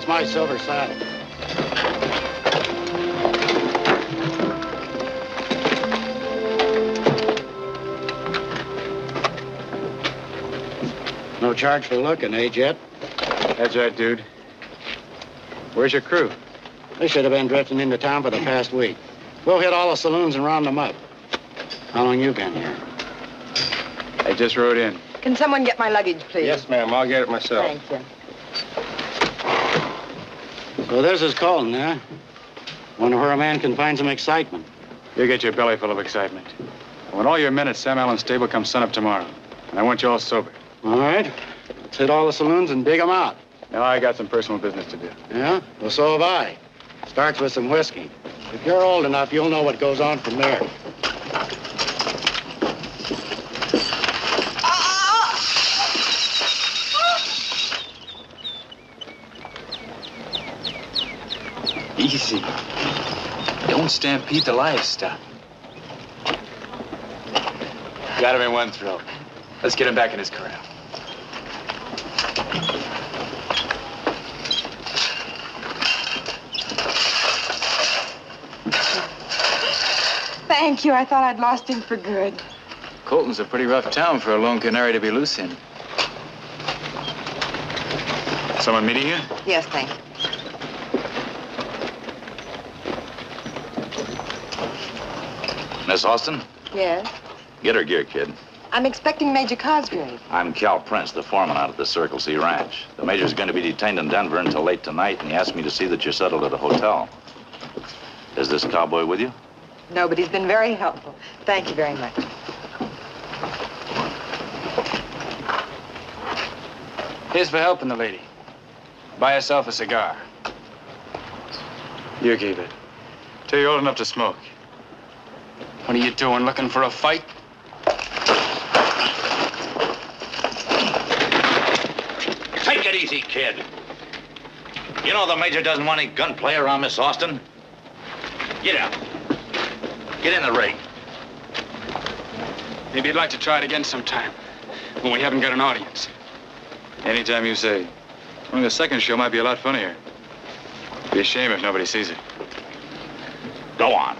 it's my silver saddle. No charge for looking, eh, Jet? That's right, dude. Where's your crew? They should have been drifting into town for the past week. We'll hit all the saloons and round them up. How long you been here? I just rode in. Can someone get my luggage, please? Yes, ma'am. I'll get it myself. Thank you. So this is Colton, huh? Wonder where a man can find some excitement. You'll get your belly full of excitement. When all your men at Sam Allen's stable come sun up tomorrow, and I want you all sober. All right. Let's hit all the saloons and dig them out. Now I got some personal business to do. Yeah? Well, so have I. Starts with some whiskey. If you're old enough, you'll know what goes on from there. Easy. Don't stampede the livestock. Got him in one throw. Let's get him back in his corral. Thank you. I thought I'd lost him for good. Colton's a pretty rough town for a lone canary to be loose in. Someone meeting you? Yes, thank you. Miss Austin? Yes? Get her gear, kid. I'm expecting Major Cosgrave. I'm Cal Prince, the foreman out at the Circle C Ranch. The major's going to be detained in Denver until late tonight, and he asked me to see that you're settled at a hotel. Is this cowboy with you? No, but he's been very helpful. Thank you very much. Here's for helping the lady. Buy yourself a cigar. You keep it. Till you're old enough to smoke. What are you doing, looking for a fight? Take it easy, kid. You know the major doesn't want any gunplay around Miss Austin. Get out. Get in the ring. Maybe you'd like to try it again sometime, when we haven't got an audience. Anytime you say. Only the second show might be a lot funnier. Be a shame if nobody sees it. Go on.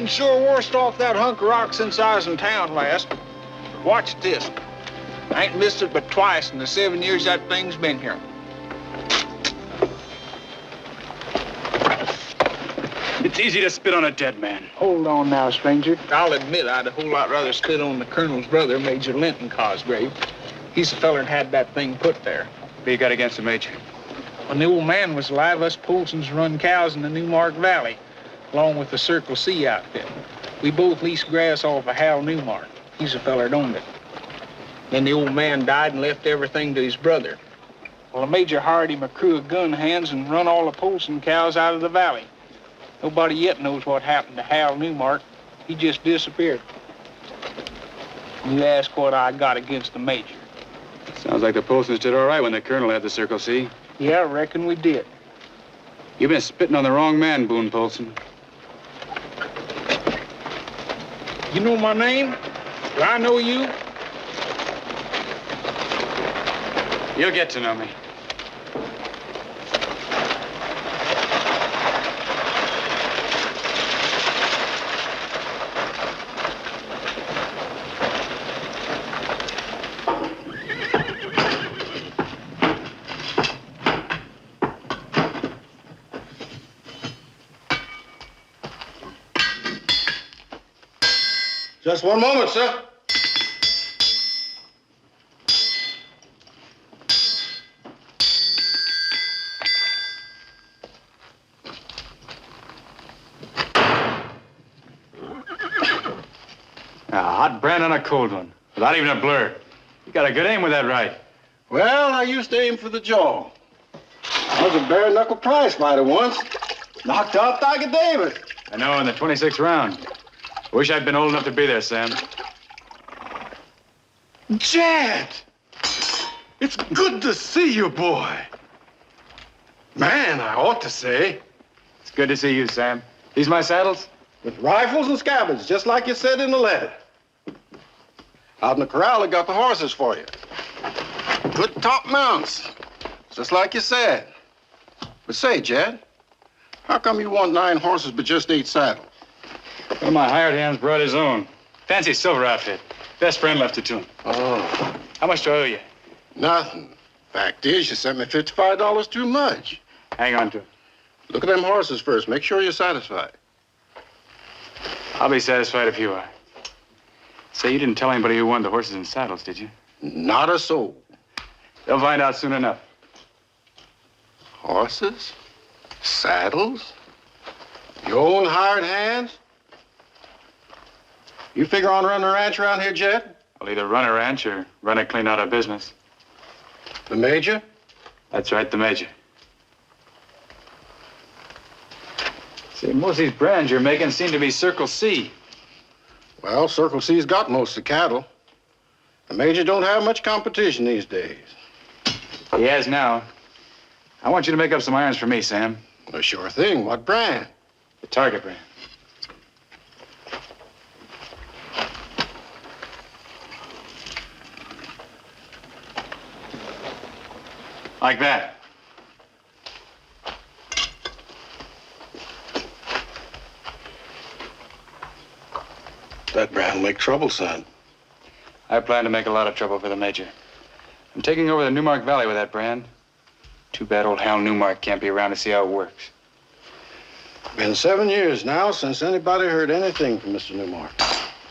Sure washed off that hunk of rock since I was in town last. Watch this. I ain't missed it but twice in the 7 years that thing's been here. It's easy to spit on a dead man. Hold on now, stranger. I'll admit I'd a whole lot rather spit on the colonel's brother, Major Linton Cosgrave. He's the feller that had that thing put there. What you got against the major? When the old man was alive, us Poulsons run cows in the Newmark Valley, along with the Circle C outfit. We both leased grass off of Hal Newmark. He's the feller that owned it. Then the old man died and left everything to his brother. Well, the major hired him a crew of gun hands and run all the Poulson cows out of the valley. Nobody yet knows what happened to Hal Newmark. He just disappeared. You ask what I got against the major. Sounds like the Poulsons did all right when the colonel had the Circle C. Yeah, I reckon we did. You've been spitting on the wrong man, Boone Poulson. You know my name? Do I know you? You'll get to know me. Just one moment, sir. A hot brand on a cold one, without even a blur. You got a good aim with that right. Well, I used to aim for the jaw. I was a bare-knuckle prize fighter once. Knocked out Tiger David. I know, in the 26th round. Wish I'd been old enough to be there, Sam. Jed! It's good to see you, boy. Man, I ought to say. It's good to see you, Sam. These my saddles? With rifles and scabbards, just like you said in the letter. Out in the corral, I got the horses for you. Good top mounts, just like you said. But say, Jed, how come you want 9 horses but just 8 saddles? One of my hired hands brought his own. Fancy silver outfit. Best friend left it to him. Oh. How much do I owe you? Nothing. Fact is, you sent me $55 too much. Hang on to it. Look at them horses first. Make sure you're satisfied. I'll be satisfied if you are. Say, you didn't tell anybody who won the horses and saddles, did you? Not a soul. They'll find out soon enough. Horses? Saddles? Your own hired hands? You figure on running a ranch around here, Jed? I'll either run a ranch or run it clean out of business. The Major? That's right, the Major. See, most of these brands you're making seem to be Circle C. Well, Circle C's got most of the cattle. The Major don't have much competition these days. He has now. I want you to make up some irons for me, Sam. Well, sure thing. What brand? The Target brand. Like that. That brand will make trouble, son. I plan to make a lot of trouble for the Major. I'm taking over the Newmark Valley with that brand. Too bad old Hal Newmark can't be around to see how it works. Been 7 years now since anybody heard anything from Mr. Newmark.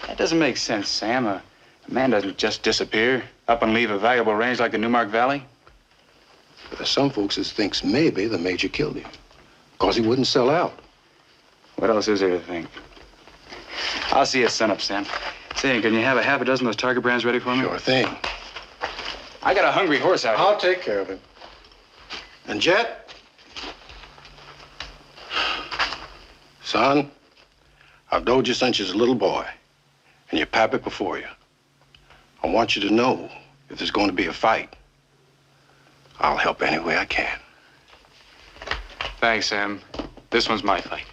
That doesn't make sense, Sam. A man doesn't just disappear, up and leave a valuable range like the Newmark Valley. There's some folks that thinks maybe the Major killed him because he wouldn't sell out. What else is there to think? I'll see you at sunup, Sam. Say, can you have a half a dozen of those Target brands ready for me? Sure thing. I got a hungry horse out here. I'll take care of him. And Jet? Son, I've told you since you was a little boy, and your pappy before you. I want you to know if there's going to be a fight, I'll help any way I can. Thanks, Sam. This one's my fight.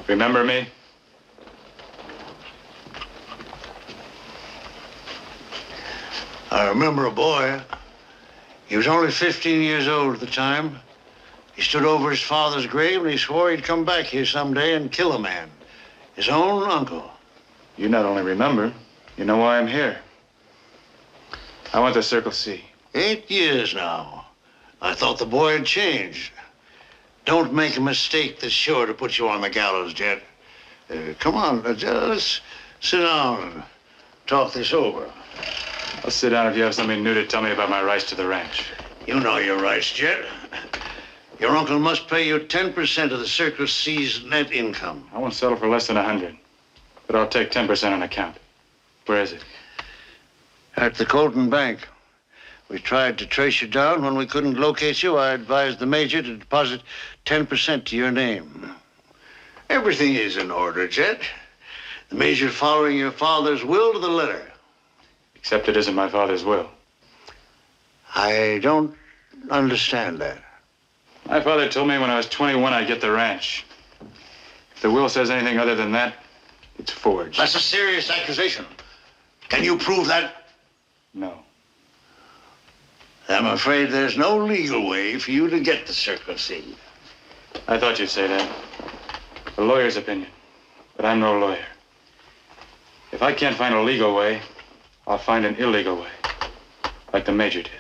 Remember me? I remember a boy. He was only 15 years old at the time. He stood over his father's grave and he swore he'd come back here someday and kill a man. His own uncle. You not only remember, you know why I'm here. I want the Circle C. 8 years now. I thought the boy had changed. Don't make a mistake that's sure to put you on the gallows, Jet. Come on, let's sit down and talk this over. I'll sit down if you have something new to tell me about my rights to the ranch. You know your rights, Jet. Your uncle must pay you 10% of the Circle C's net income. I won't settle for less than 100, but I'll take 10% on account. Where is it? At the Colton Bank. We tried to trace you down. When we couldn't locate you, I advised the Major to deposit 10% to your name. Everything is in order, Jet. The Major following your father's will to the letter. Except it isn't my father's will. I don't understand that. My father told me when I was 21 I'd get the ranch. If the will says anything other than that, it's forged. That's a serious accusation. Can you prove that? No. I'm afraid there's no legal way for you to get the Circle C. I thought you'd say that. A lawyer's opinion. But I'm no lawyer. If I can't find a legal way, I'll find an illegal way. Like the Major did.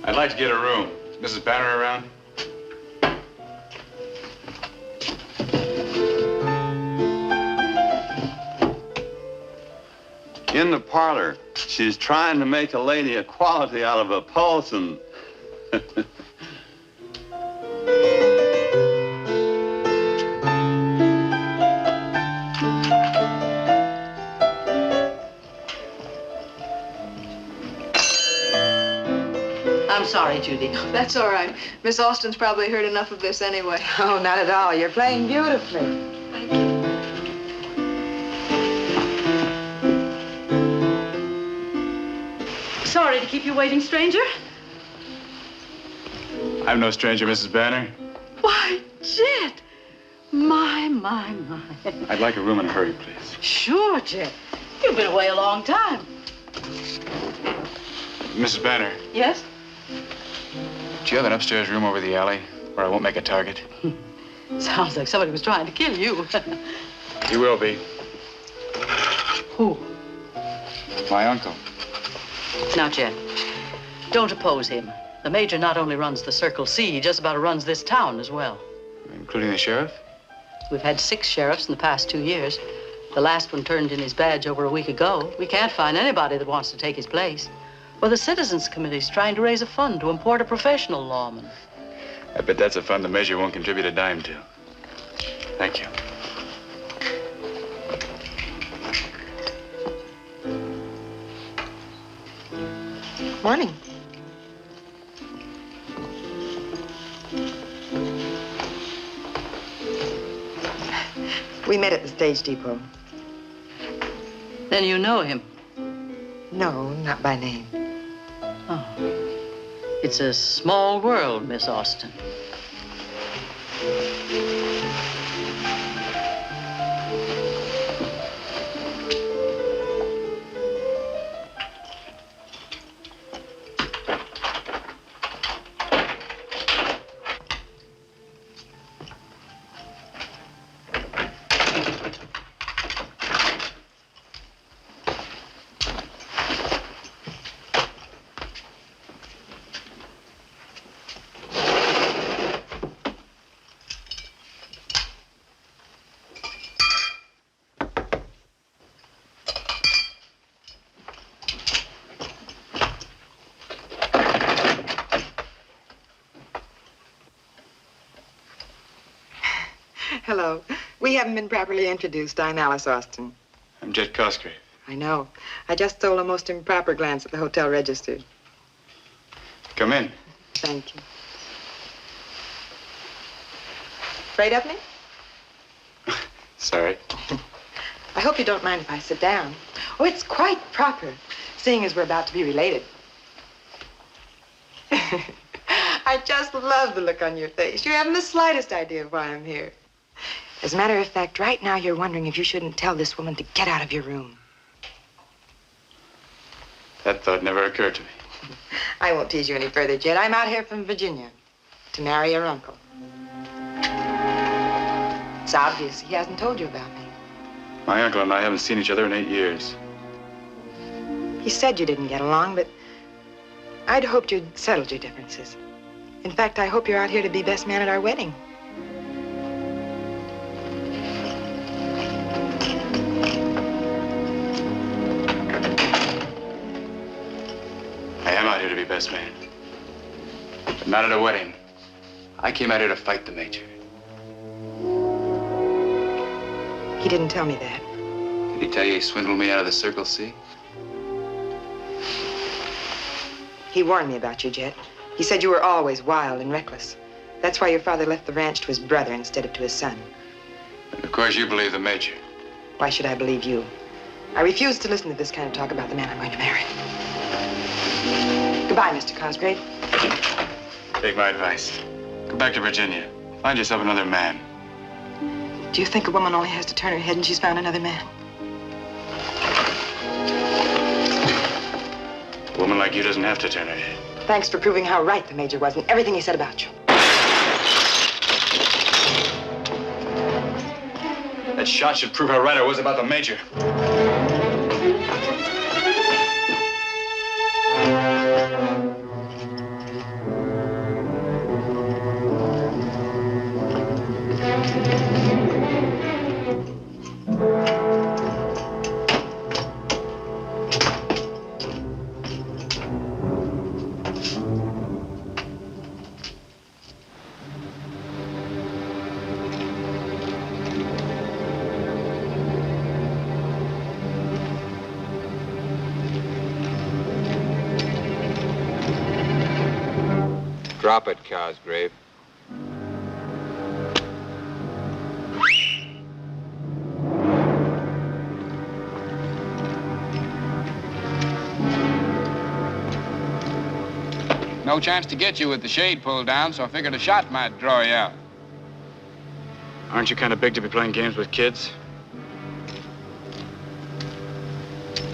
I'd like to get a room. Is Mrs. Banner around? In the parlor. She's trying to make a lady equality out of a Poulson. I'm sorry, Judy. That's all right. Miss Austin's probably heard enough of this anyway. Oh, not at all. You're playing beautifully. Thank you. Sorry to keep you waiting, stranger. I'm no stranger, Mrs. Banner. Why, Jet. My. I'd like a room in a hurry, please. Sure, Jet. You've been away a long time. Mrs. Banner, Yes? do you have an upstairs room over the alley where I won't make a target? Sounds like somebody was trying to kill you. He will be. Who? My uncle. Now, Jet, don't oppose him. The Major not only runs the Circle C, he just about runs this town as well. Including the sheriff? We've had 6 sheriffs in the past 2 years. The last one turned in his badge over a week ago. We can't find anybody that wants to take his place. Well, the Citizens Committee's trying to raise a fund to import a professional lawman. I bet that's a fund the Major won't contribute a dime to. Thank you. Morning. We met at the stage depot. Then you know him. No, not by name. Oh. It's a small world, Miss Austin. Hello. We haven't been properly introduced. I'm Alice Austin. I'm Jet Cosgrave. I know. I just stole a most improper glance at the hotel register. Come in. Thank you. Afraid of me? Sorry. I hope you don't mind if I sit down. Oh, it's quite proper, seeing as we're about to be related. I just love the look on your face. You haven't the slightest idea of why I'm here. As a matter of fact, right now you're wondering if you shouldn't tell this woman to get out of your room. That thought never occurred to me. I won't tease you any further, Jed. I'm out here from Virginia to marry your uncle. It's obvious he hasn't told you about me. My uncle and I haven't seen each other in 8 years. He said you didn't get along, but I'd hoped you'd settled your differences. In fact, I hope you're out here to be best man at our wedding. I am out here to be best man. But not at a wedding. I came out here to fight the Major. He didn't tell me that. Did he tell you he swindled me out of the Circle C? He warned me about you, Jet. He said you were always wild and reckless. That's why your father left the ranch to his brother instead of to his son. And of course you believe the Major. Why should I believe you? I refuse to listen to this kind of talk about the man I'm going to marry. Goodbye, Mr. Cosgrave. Take my advice. Go back to Virginia. Find yourself another man. Do you think a woman only has to turn her head and she's found another man? A woman like you doesn't have to turn her head. Thanks for proving how right the Major was in everything he said about you. That shot should prove how right I was about the Major. Drop it, Cosgrave. No chance to get you with the shade pulled down, so I figured a shot might draw you out. Aren't you kind of big to be playing games with kids?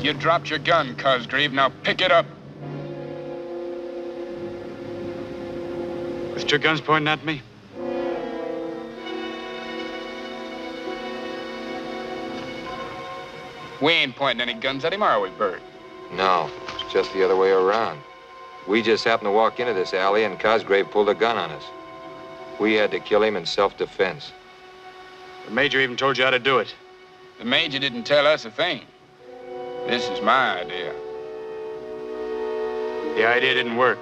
You dropped your gun, Cosgrave. Now pick it up. With your guns pointing at me? We ain't pointing any guns at him, are we, Bert? No, it's just the other way around. We just happened to walk into this alley and Cosgrave pulled a gun on us. We had to kill him in self-defense. The Major even told you how to do it. The Major didn't tell us a thing. This is my idea. The idea didn't work.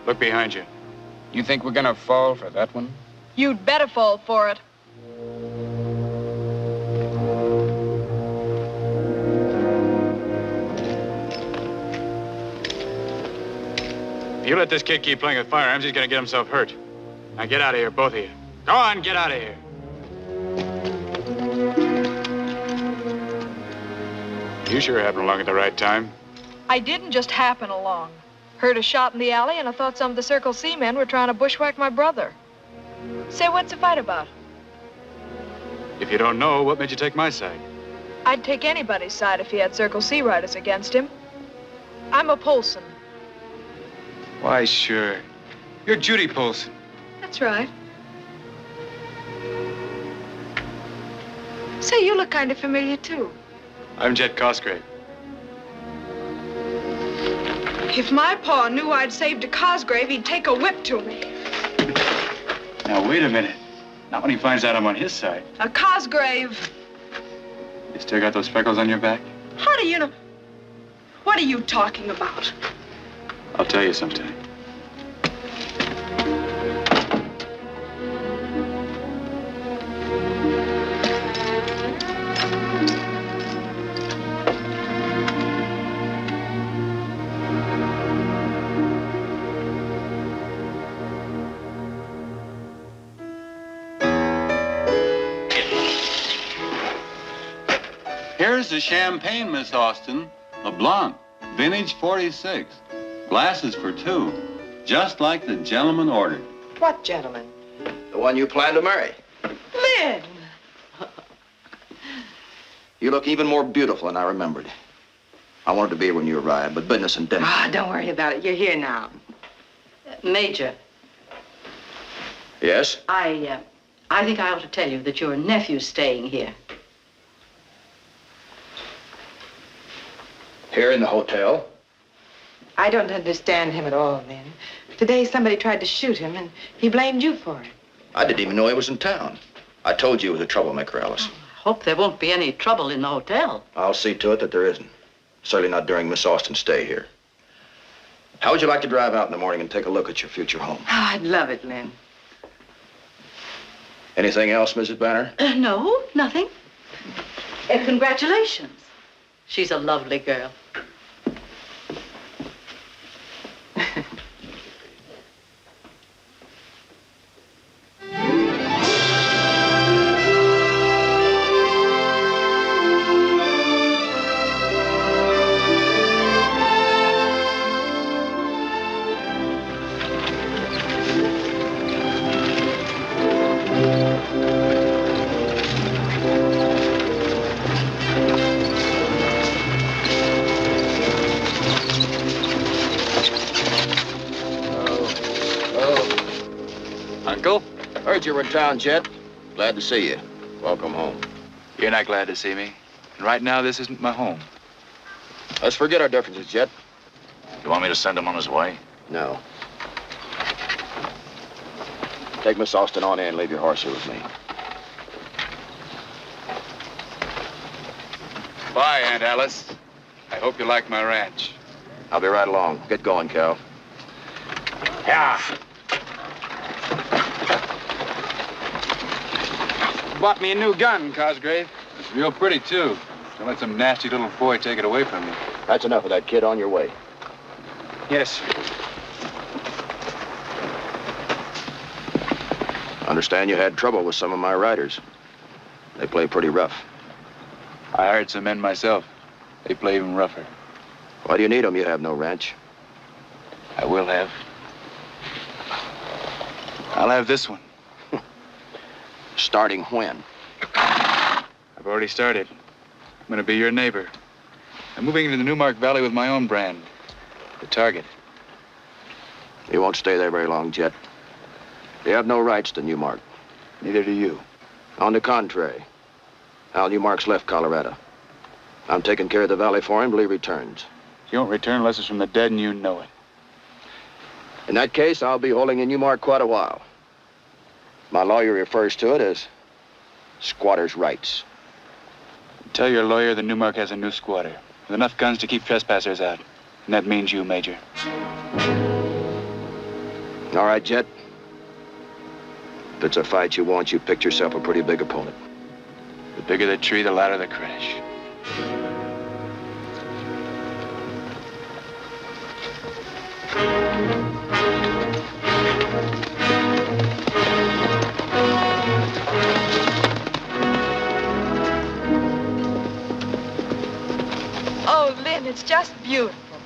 Look behind you. You think we're gonna fall for that one? You'd better fall for it. If you let this kid keep playing with firearms, he's gonna get himself hurt. Now get out of here, both of you. Go on, get out of here. You sure happened along at the right time. I didn't just happen along. Heard a shot in the alley, and I thought some of the Circle C men were trying to bushwhack my brother. Say, what's the fight about? If you don't know, what made you take my side? I'd take anybody's side if he had Circle C riders against him. I'm a Poulson. Why, sure. You're Judy Poulson. That's right. Say, you look kind of familiar, too. I'm Jet Cosgrave. If my pa knew I'd saved a Cosgrave, he'd take a whip to me. Now, wait a minute. Not when he finds out I'm on his side. A Cosgrave. You still got those speckles on your back? How do you know? What are you talking about? I'll tell you sometime. Here's the champagne, Miss Austin. A Blanc, vintage 46. Glasses for two, just like the gentleman ordered. What gentleman? The one you plan to marry. Lynn! You look even more beautiful than I remembered. I wanted to be here when you arrived, but business and dinner. Ah, don't worry about it. You're here now. Major, Yes? I think I ought to tell you that your nephew's staying here. Here in the hotel? I don't understand him at all, Lynn. Today somebody tried to shoot him, and he blamed you for it. I didn't even know he was in town. I told you he was a troublemaker, Alice. I hope there won't be any trouble in the hotel. I'll see to it that there isn't. Certainly not during Miss Austin's stay here. How would you like to drive out in the morning and take a look at your future home? Oh, I'd love it, Lynn. Anything else, Mrs. Banner? No, nothing. Congratulations. She's a lovely girl. Heard you were in town, Jet. Glad to see you. Welcome home. You're not glad to see me. And right now, this isn't my home. Let's forget our differences, Jet. You want me to send him on his way? No. Take Miss Austin on in and leave your horse here with me. Bye, Aunt Alice. I hope you like my ranch. I'll be right along. Get going, Cal. Yeah. Bought me a new gun, Cosgrave. It's real pretty, too. Don't let some nasty little boy take it away from you. That's enough of that, kid. On your way. Yes. Understand you had trouble with some of my riders. They play pretty rough. I hired some men myself. They play even rougher. Why do you need them? You have no ranch. I will have. I'll have this one. Starting when? I've already started. I'm going to be your neighbor. I'm moving into the Newmark Valley with my own brand, the Target. You won't stay there very long, Jet. You have no rights to Newmark. Neither do you. On the contrary, Al Newmark's left Colorado. I'm taking care of the valley for him till he returns. You won't return unless it's from the dead, and you know it. In that case, I'll be holding in Newmark quite a while. My lawyer refers to it as squatter's rights. Tell your lawyer the Newmark has a new squatter with enough guns to keep trespassers out. And that means you, Major. All right, Jet. If it's a fight you want, you picked yourself a pretty big opponent. The bigger the tree, the louder the crash. Oh, Lynn, it's just beautiful.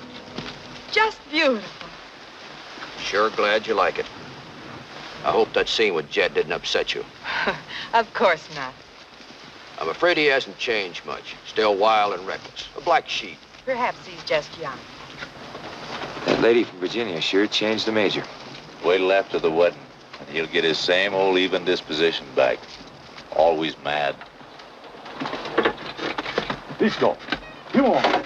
Just beautiful. Sure glad you like it. I hope that scene with Jet didn't upset you. Of course not. I'm afraid he hasn't changed much. Still wild and reckless. A black sheep. Perhaps he's just young. That lady from Virginia sure changed the Major. Wait till after the wedding, and he'll get his same old even disposition back. Always mad. Let's go. Come on.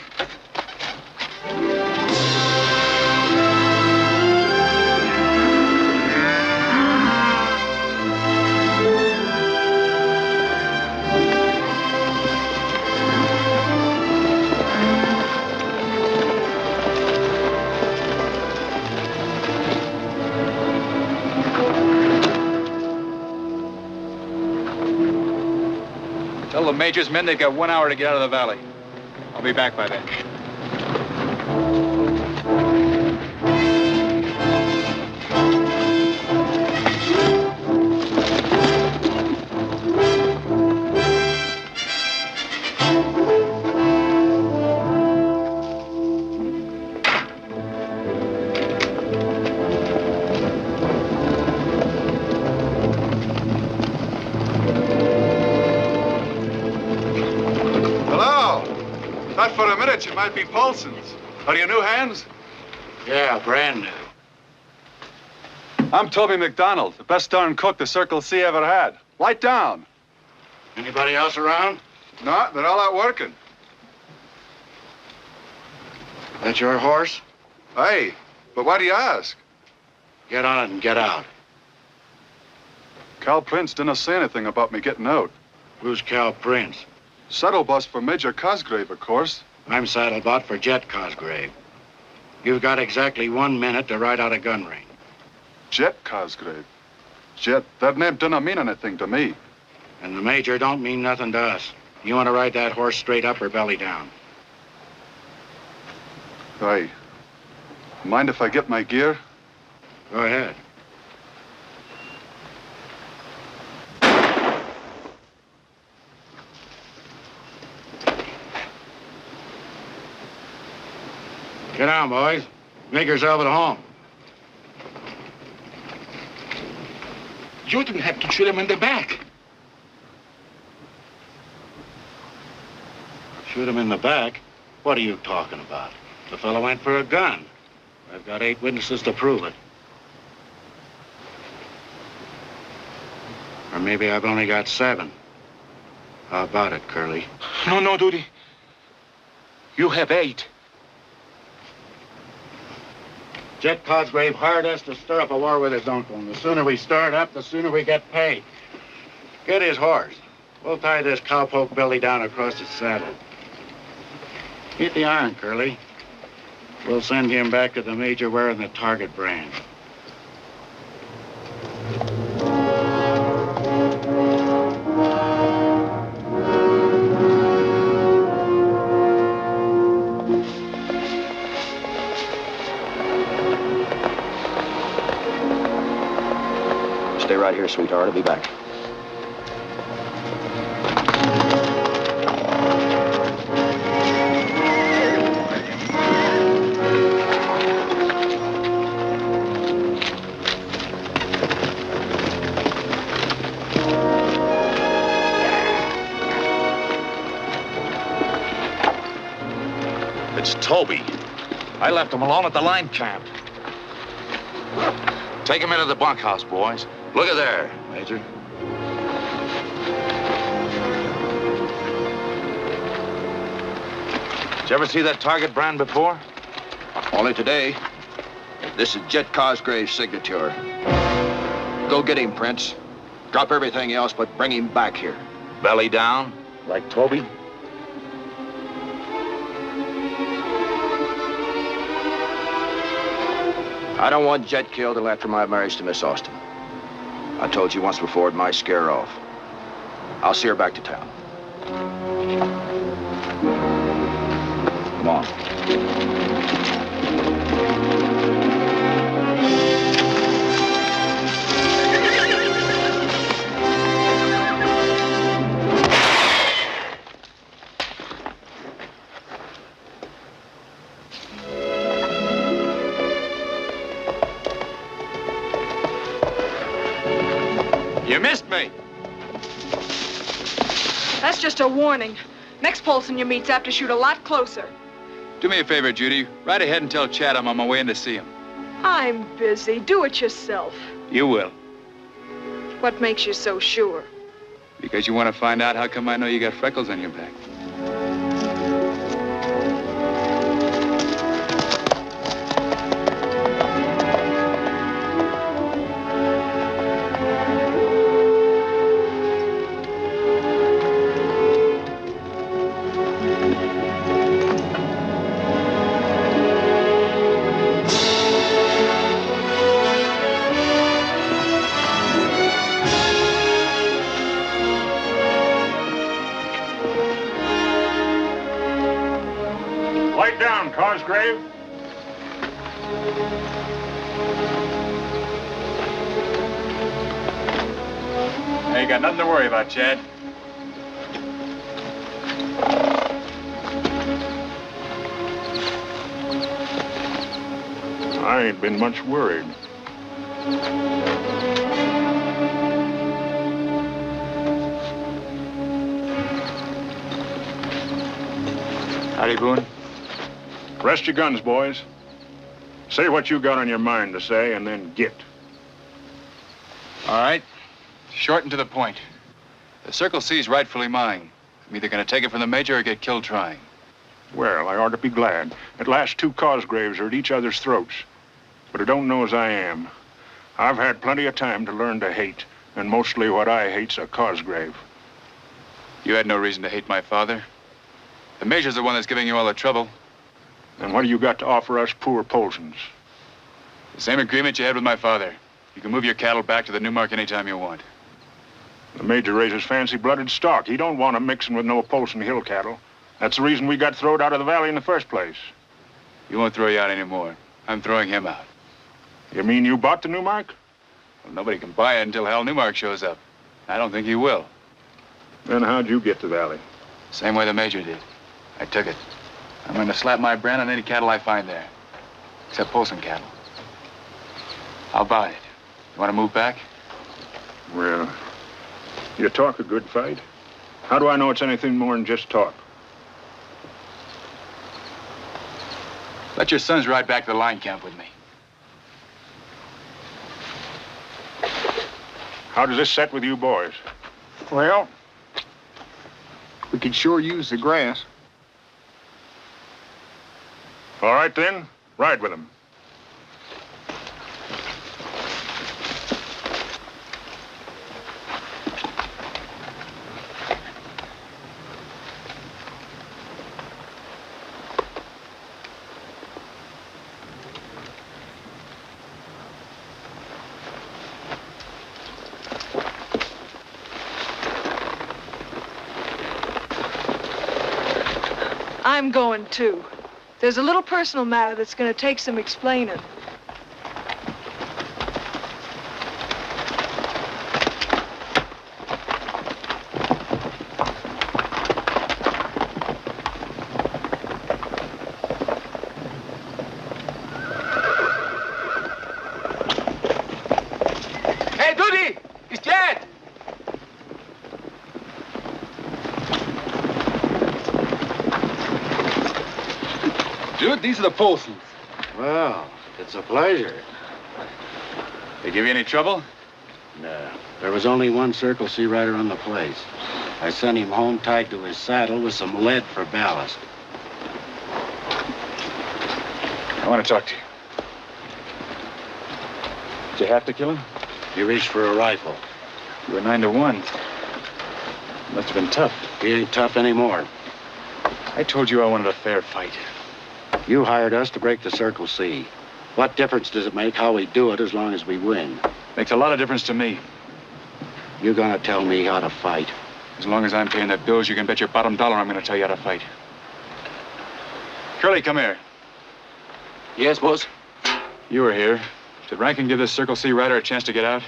Tell the Major's men they've got 1 hour to get out of the valley. I'll be back by then. For a minute, you might be Poulson's. Are you new hands? Yeah, brand new. I'm Toby McDonald, the best darn cook the Circle C ever had. Light down. Anybody else around? No, they're all out working. That your horse? Hey, but why do you ask? Get on it and get out. Cal Prince didn't say anything about me getting out. Who's Cal Prince? Saddle bus for Major Cosgrave, of course. I'm saddlebot for Jet Cosgrave. You've got exactly 1 minute to ride out a gun range. Jet Cosgrave. Jet, that name doesn't mean anything to me. And the Major don't mean nothing to us. You want to ride that horse straight up or belly down? Hey, mind if I get my gear? Go ahead. Get down, boys. Make yourself at home. You didn't have to shoot him in the back. Shoot him in the back? What are you talking about? The fellow went for a gun. I've got 8 witnesses to prove it. Or maybe I've only got 7. How about it, Curly? No, Judy. You have 8. Jet Cosgrave hired us to stir up a war with his uncle, and the sooner we stir it up, the sooner we get paid. Get his horse. We'll tie this cowpoke belly down across his saddle. Get the iron, Curly. We'll send him back to the Major wearing the target brand. Stay right here, sweetheart. I'll be back. It's Toby. I left him alone at the line camp. Take him into the bunkhouse, boys. Look at there, Major. Did you ever see that target brand before? Only today. This is Jet Cosgrave's signature. Go get him, Prince. Drop everything else, but bring him back here. Belly down, like Toby? I don't want Jet killed till after my marriage to Miss Austin. I told you once before, it might scare her off. I'll see her back to town. Come on. You missed me. That's just a warning. Next Poulson you meet's apt to shoot a lot closer. Do me a favor, Judy. Ride ahead and tell Chad I'm on my way in to see him. I'm busy. Do it yourself. You will. What makes you so sure? Because you want to find out how come I know you got freckles on your back. Light down, Cosgrave. I ain't got nothing to worry about, Chad. I ain't been much worried. Howdy, Boone. Rest your guns, boys. Say what you got on your mind to say, and then get. All right. Short and to the point. The Circle C's rightfully mine. I'm either going to take it from the Major or get killed trying. Well, I ought to be glad. At last, 2 Cosgraves are at each other's throats. But I don't know as I am. I've had plenty of time to learn to hate, and mostly what I hate's a Cosgrave. You had no reason to hate my father. The Major's the one that's giving you all the trouble. And what do you got to offer us poor Poulsons? The same agreement you had with my father. You can move your cattle back to the Newmark anytime you want. The Major raises fancy-blooded stock. He don't want 'em mixing with no Poulson Hill cattle. That's the reason we got throwed out of the valley in the first place. He won't throw you out anymore. I'm throwing him out. You mean you bought the Newmark? Well, nobody can buy it until Hal Newmark shows up. I don't think he will. Then how'd you get the valley? Same way the Major did. I took it. I'm going to slap my brand on any cattle I find there. Except Poulson cattle. I'll buy it. You want to move back? Well, you talk a good fight. How do I know it's anything more than just talk? Let your sons ride back to the line camp with me. How does this set with you boys? Well, we could sure use the grass. All right, then. Ride with them. I'm going too. There's a little personal matter that's going to take some explaining. Hey, Judy! He's dead! Dude, these are the Poulsons. Well, it's a pleasure. They give you any trouble? No. There was only one Circle C rider on the place. I sent him home tied to his saddle with some lead for ballast. I want to talk to you. Did you have to kill him? You reached for a rifle. You were 9 to 1. Must have been tough. He ain't tough anymore. I told you I wanted a fair fight. You hired us to break the Circle C. What difference does it make how we do it as long as we win? Makes a lot of difference to me. You gonna tell me how to fight? As long as I'm paying the bills, you can bet your bottom dollar I'm gonna tell you how to fight. Curly, come here. Yes, boss? You were here. Did Rankin give this Circle C rider a chance to get out?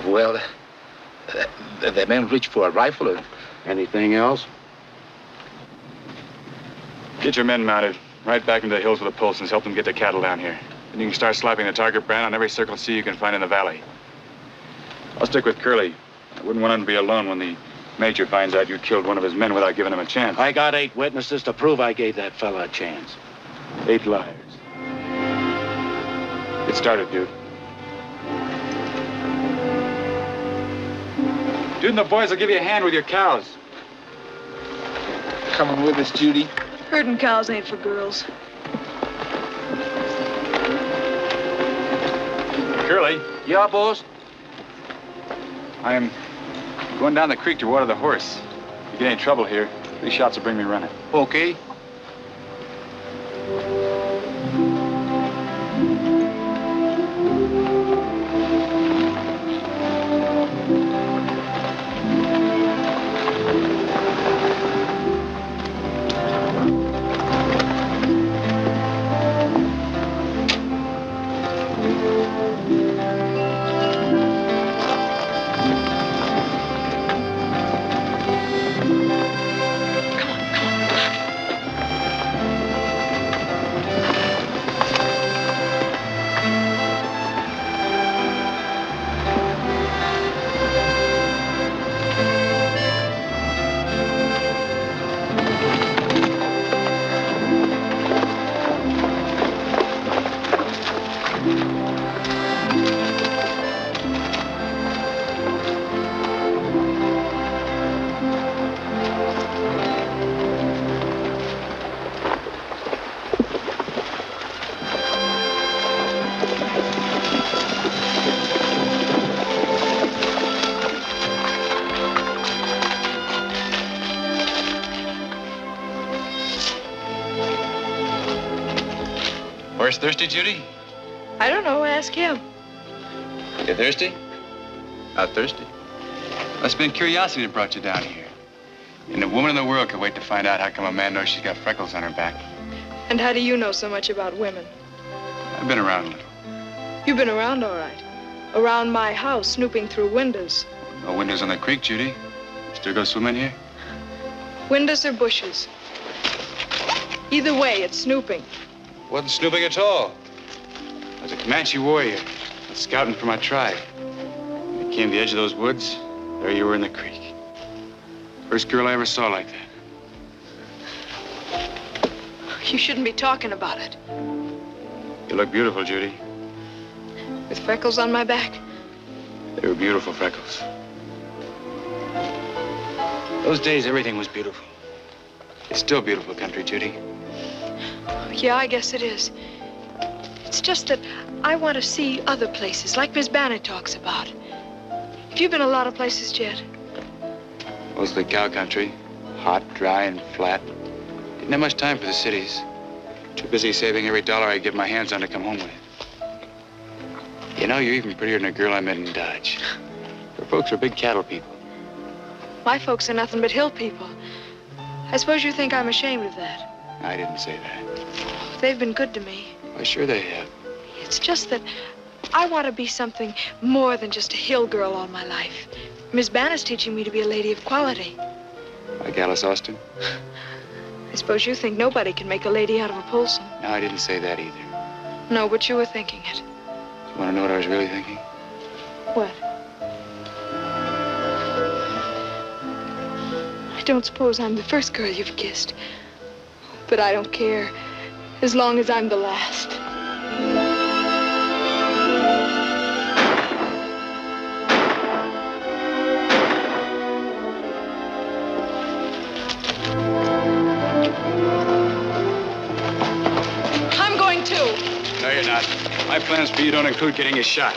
Well, the man reached for a rifle. Anything else? Get your men mounted. Right back into the hills with the Poulsons. Help them get the cattle down here. Then you can start slapping the target brand on every Circle C you can find in the valley. I'll stick with Curly. I wouldn't want him to be alone when the Major finds out you killed one of his men without giving him a chance. I got 8 witnesses to prove I gave that fella a chance. 8 liars. Get started, dude. Dude and the boys will give you a hand with your cows. Coming with us, Judy? Herding cows ain't for girls. Curly. Yeah, boss? I'm going down the creek to water the horse. If you get any trouble here, 3 shots will bring me running. Okay. Thirsty, Judy? I don't know. Ask him. You thirsty? Not thirsty. Must have been curiosity that brought you down here. And a woman in the world could wait to find out how come a man knows she's got freckles on her back. And how do you know so much about women? I've been around a little. You've been around all right. Around my house, snooping through windows. No windows on the creek, Judy. Still go swimming here? Windows or bushes. Either way, it's snooping. Wasn't snooping at all. I was a Comanche warrior, scouting for my tribe. When I came to the edge of those woods, there you were in the creek. First girl I ever saw like that. You shouldn't be talking about it. You look beautiful, Judy. With freckles on my back. They were beautiful freckles. Those days, everything was beautiful. It's still beautiful country, Judy. Yeah, I guess it is. It's just that I want to see other places, like Miss Banner talks about. Have you been a lot of places, Jed? Mostly cow country. Hot, dry, and flat. Didn't have much time for the cities. Too busy saving every dollar I get my hands on to come home with. You know, you're even prettier than a girl I met in Dodge. Her folks are big cattle people. My folks are nothing but hill people. I suppose you think I'm ashamed of that. I didn't say that. They've been good to me. Why, sure they have. It's just that I want to be something more than just a hill girl all my life. Miss Banner's teaching me to be a lady of quality. Like Alice Austin? I suppose you think nobody can make a lady out of a Poulson. No, I didn't say that either. No, but you were thinking it. You want to know what I was really thinking? What? I don't suppose I'm the first girl you've kissed. But I don't care, as long as I'm the last. I'm going too. No, you're not. My plans for you don't include getting a shot.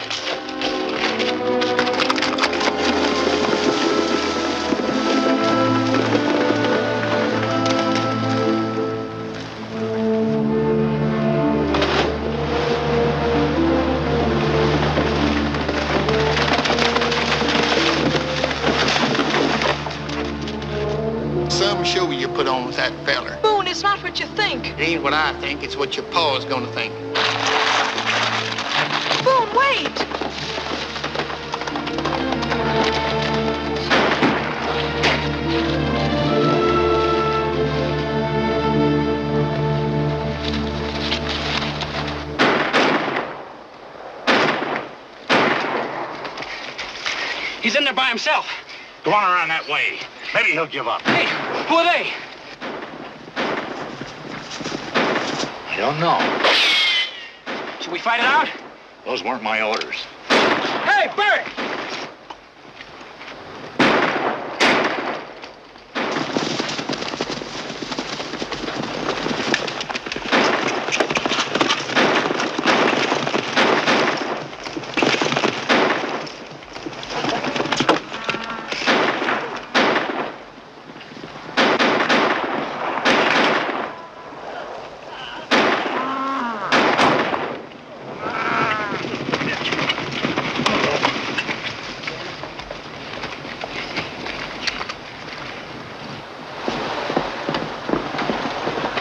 Some show you put on with that feller. Boone, it's not what you think. It ain't what I think, it's what your pa's gonna think. Boone, wait! He's in there by himself. Go on around that way. Maybe he'll give up. Hey, who are they? I don't know. Should we fight it out? Those weren't my orders. Hey, Bert!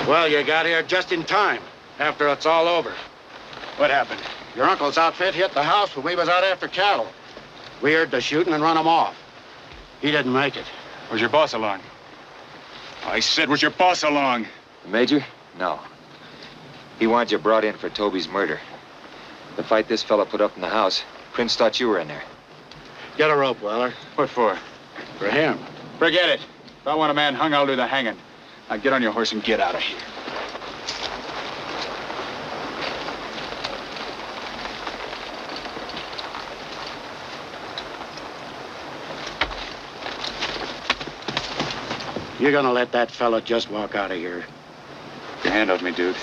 Well, you got here just in time, after it's all over. What happened? Your uncle's outfit hit the house when we was out after cattle. We heard the shooting and run him off. He didn't make it. Was your boss along? I said, was your boss along? The Major? No. He wanted you brought in for Toby's murder. The fight this fella put up in the house, Prince thought you were in there. Get a rope, Weller. What for? For him. Forget it. If I want a man hung, I'll do the hanging. Now get on your horse and get out of here. You're gonna let that fella just walk out of here. Get your hand off me, dude.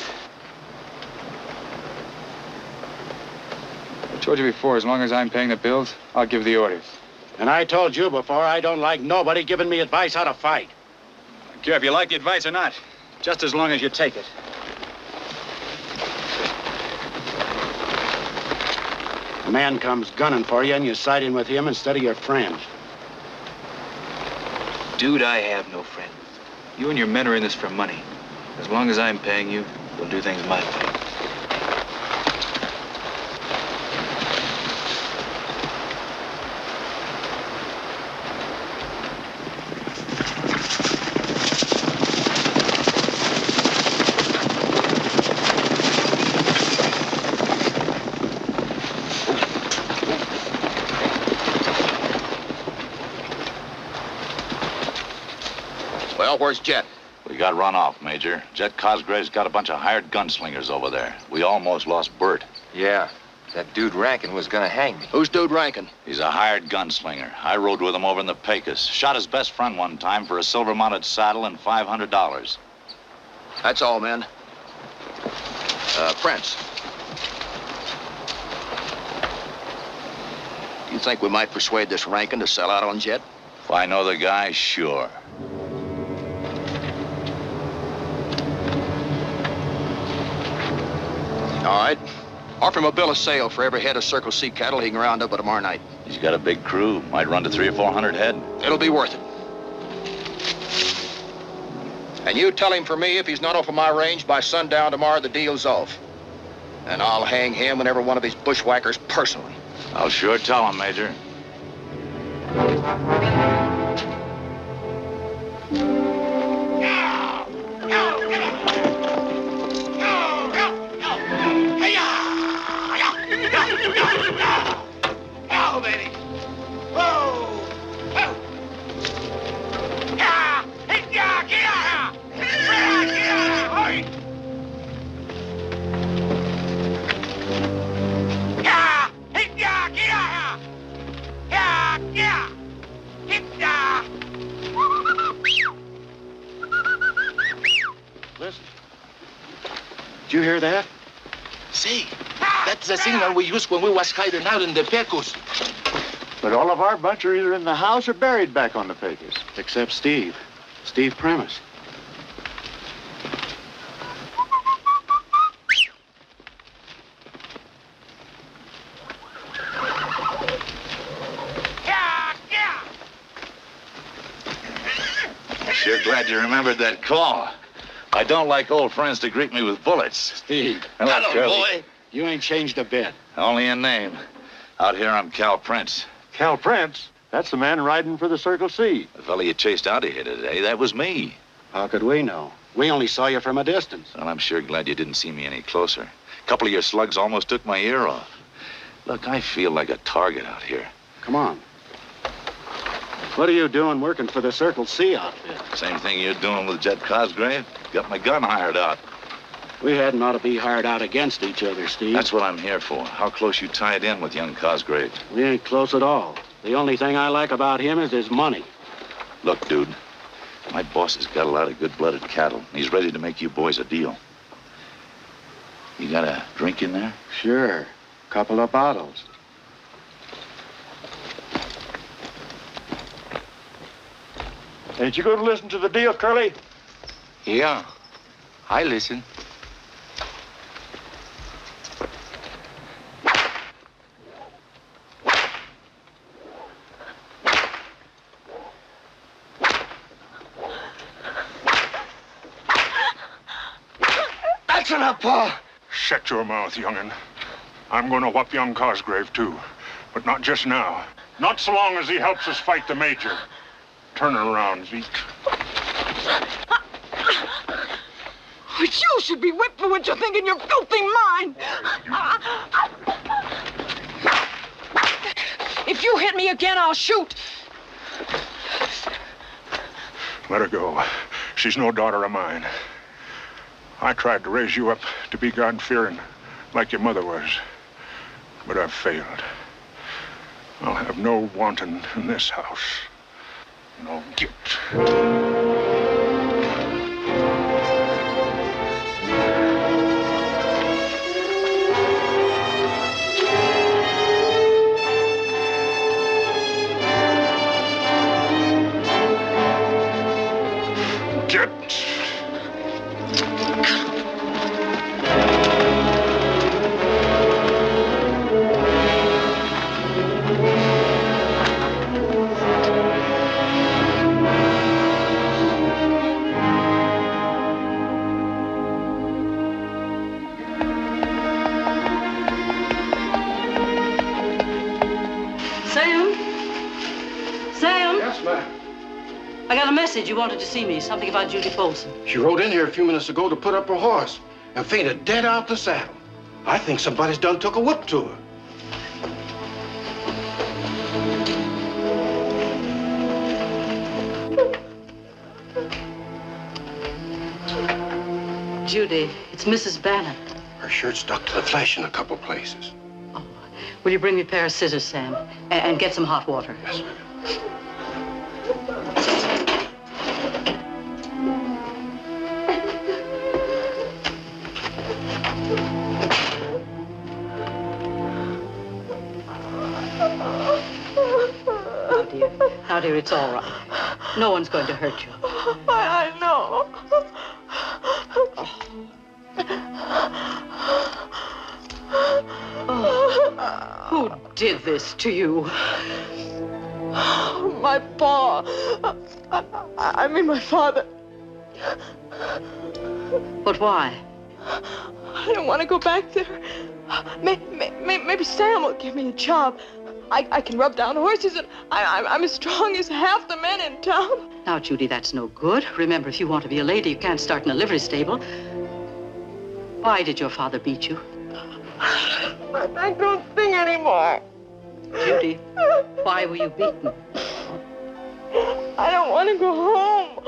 I told you before, as long as I'm paying the bills, I'll give the orders. And I told you before, I don't like nobody giving me advice how to fight. I don't care if you like the advice or not, just as long as you take it. A man comes gunning for you and you side in with him instead of your friend. Dude, I have no friend. You and your men are in this for money. As long as I'm paying you, we'll do things my way. Well, where's Jet? We got run off, Major. Jet Cosgrave's got a bunch of hired gunslingers over there. We almost lost Bert. Yeah, that dude Rankin was gonna hang me. Who's dude Rankin? He's a hired gunslinger. I rode with him over in the Pecos. Shot his best friend one time for a silver-mounted saddle and $500. That's all, men. Prince. You think we might persuade this Rankin to sell out on Jet? If I know the guy, sure. All right. Offer him a bill of sale for every head of Circle C cattle he can round up by tomorrow night. He's got a big crew. Might run to 300 or 400 head. It'll be worth it. And you tell him for me, if he's not off of my range by sundown tomorrow, the deal's off. And I'll hang him and every one of his bushwhackers personally. I'll sure tell him, Major. Hell, baby! Whoa! Whoa! Yeah! Yeah! Yeah! Listen. Did you hear that? See, that's the signal we used when we was hiding out in the Pecos. But all of our bunch are either in the house or buried back on the Pecos. Except Steve. Steve Premise. Sure glad you remembered that call. I don't like old friends to greet me with bullets. Steve. Hello, boy. You ain't changed a bit. Only in name. Out here, I'm Cal Prince. Cal Prince? That's the man riding for the Circle C. The fella you chased out of here today, that was me. How could we know? We only saw you from a distance. Well, I'm sure glad you didn't see me any closer. A couple of your slugs almost took my ear off. Look, I feel like a target out here. Come on. What are you doing working for the Circle C outfit? Same thing you're doing with Jet Cosgrave. Got my gun hired out. We hadn't ought to be hired out against each other, Steve. That's what I'm here for. How close you tied in with young Cosgrave. We ain't close at all. The only thing I like about him is his money. Look, dude, my boss has got a lot of good-blooded cattle, and he's ready to make you boys a deal. You got a drink in there? Sure. Couple of bottles. Ain't you going to listen to the deal, Curly? Yeah, I listen. That's enough, Pa. Shut your mouth, young'un. I'm going to whoop young Cosgrave, too. But not just now. Not so long as he helps us fight the Major. Turn around, Zeke. You should be whipped for what you think in your filthy mind. If you hit me again, I'll shoot. Let her go. She's no daughter of mine. I tried to raise you up to be God-fearing, like your mother was. But I've failed. I'll have no wanton in this house. No guilt. I got a message. You wanted to see me. Something about Judy Poulson. She rode in here a few minutes ago to put up her horse and fainted dead out the saddle. I think somebody's done took a whip to her. Judy, it's Mrs. Banner. Her shirt stuck to the flesh in a couple places. Will you bring me a pair of scissors, Sam? And get some hot water? Yes, ma'am. Now, dear, it's all right. No one's going to hurt you. I know. Who did this to you? My paw. I mean, my father. But why? I don't want to go back there. Maybe Sam will give me a job. I can rub down horses, and I'm as strong as half the men in town. Now, Judy, that's no good. Remember, if you want to be a lady, you can't start in a livery stable. Why did your father beat you? I don't sing anymore. Judy, why were you beaten? I don't want to go home.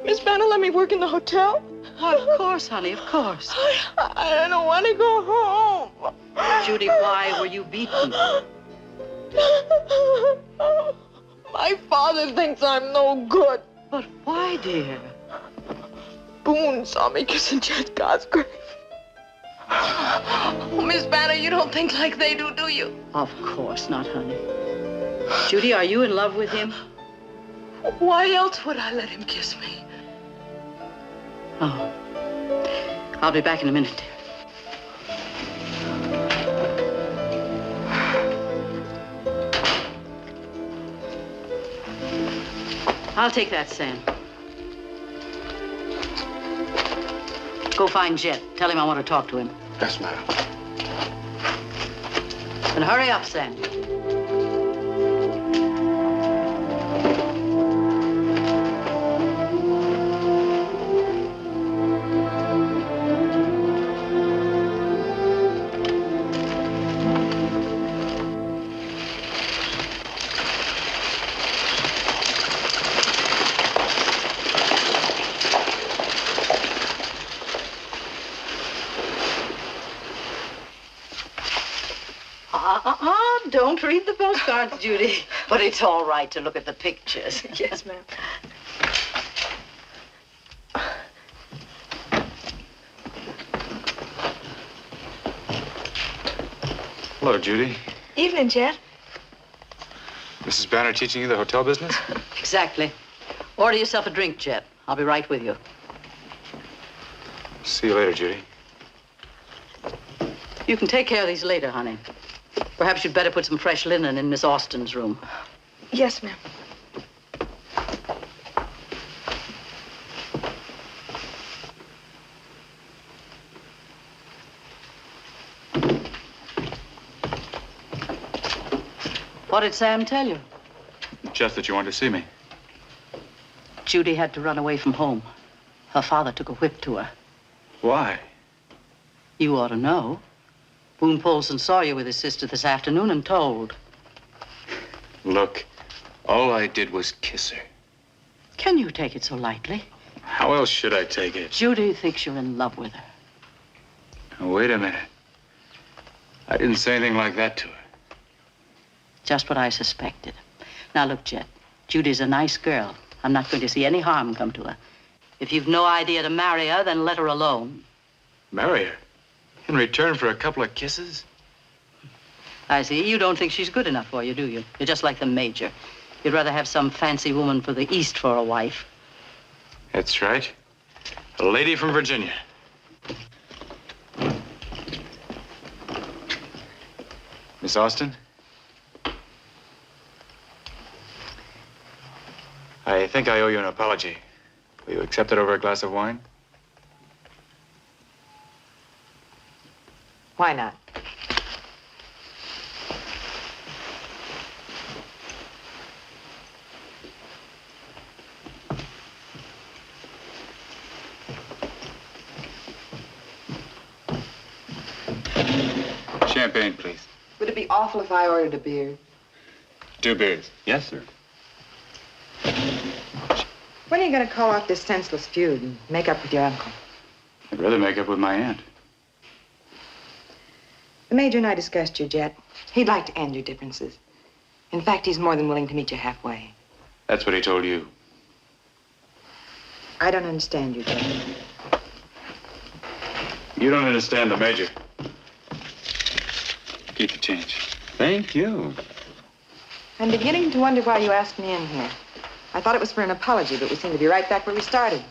Miss Banner let me work in the hotel. Of course, honey, of course. I don't want to go home. Judy, why were you beaten? My father thinks I'm no good. But why, dear? Boone saw me kissing Jed Cosgrave. Oh, Miss Banner, you don't think like they do you? Of course not, honey. Judy, are you in love with him? Why else would I let him kiss me? Oh. I'll be back in a minute, dear. I'll take that, Sam. Go find Jet. Tell him I want to talk to him. Yes, ma'am. And hurry up, Sam. Don't read the postcards, Judy. But it's all right to look at the pictures. Yes, ma'am. Hello, Judy. Evening, Jet. Mrs. Banner teaching you the hotel business? Exactly. Order yourself a drink, Jet. I'll be right with you. See you later, Judy. You can take care of these later, honey. Perhaps you'd better put some fresh linen in Miss Austen's room. Yes, ma'am. What did Sam tell you? Just that you wanted to see me. Judy had to run away from home. Her father took a whip to her. Why? You ought to know. Boone Poulson saw you with his sister this afternoon and told. Look, all I did was kiss her. Can you take it so lightly? How else should I take it? Judy thinks you're in love with her. Now, wait a minute. I didn't say anything like that to her. Just what I suspected. Now, look, Jet. Judy's a nice girl. I'm not going to see any harm come to her. If you've no idea to marry her, then let her alone. Marry her? In return for a couple of kisses? I see. You don't think she's good enough for you, do you? You're just like the Major. You'd rather have some fancy woman for the East for a wife. That's right. A lady from Virginia. Miss Austen? I think I owe you an apology. Will you accept it over a glass of wine? Why not? Champagne, please. Would it be awful if I ordered a beer? 2 beers. Yes, sir. When are you going to call off this senseless feud and make up with your uncle? I'd rather make up with my aunt. The Major and I discussed your Jet. He'd like to end your differences. In fact, he's more than willing to meet you halfway. That's what he told you. I don't understand you, Jet. You don't understand the Major. Keep the change. Thank you. I'm beginning to wonder why you asked me in here. I thought it was for an apology, but we seem to be right back where we started.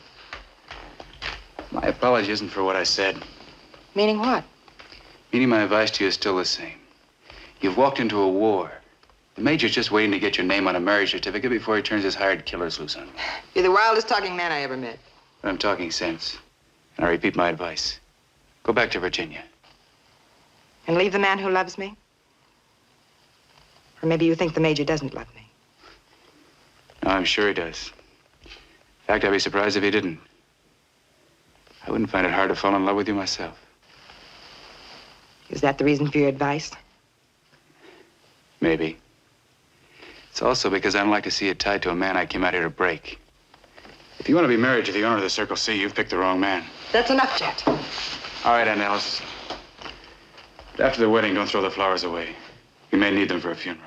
My apology isn't for what I said. Meaning what? Meaning my advice to you is still the same. You've walked into a war. The Major's just waiting to get your name on a marriage certificate before he turns his hired killers loose on you. You're the wildest talking man I ever met. But I'm talking sense. And I repeat my advice. Go back to Virginia. And leave the man who loves me? Or maybe you think the Major doesn't love me. No, I'm sure he does. In fact, I'd be surprised if he didn't. I wouldn't find it hard to fall in love with you myself. Is that the reason for your advice? Maybe. It's also because I don't like to see you tied to a man I came out here to break. If you want to be married to the owner of the Circle C, you've picked the wrong man. That's enough, Jet. All right, Aunt Alice. But after the wedding, don't throw the flowers away. You may need them for a funeral.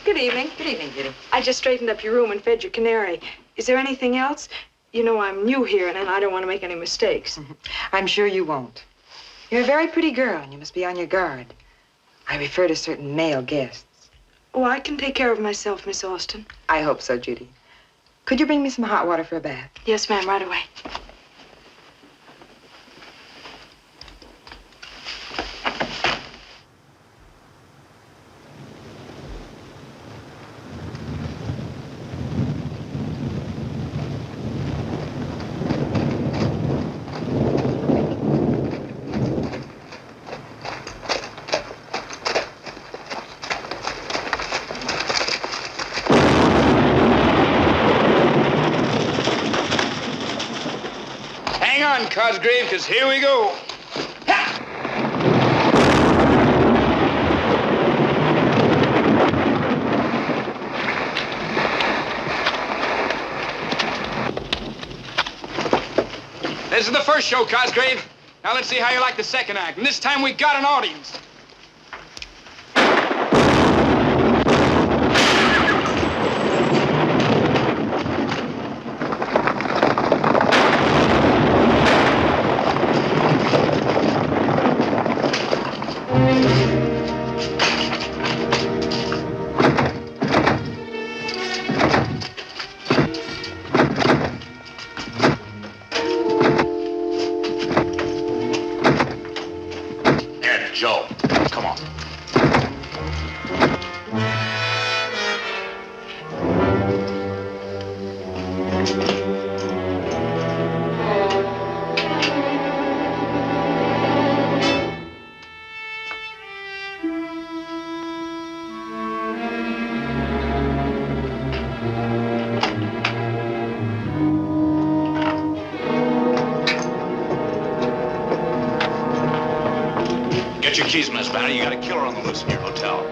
Good evening. Good evening, Judy. I just straightened up your room and fed your canary. Is there anything else? You know I'm new here, and I don't want to make any mistakes. I'm sure you won't. You're a very pretty girl, and you must be on your guard. I refer to certain male guests. Oh, I can take care of myself, Miss Austin. I hope so, Judy. Could you bring me some hot water for a bath? Yes, ma'am, right away. Cosgrave, because here we go. This is the first show, Cosgrave. Now let's see how you like the second act. And this time we got an audience. Joe, come on. Get your keys, Miss Banner. You got a killer on the loose in your hotel.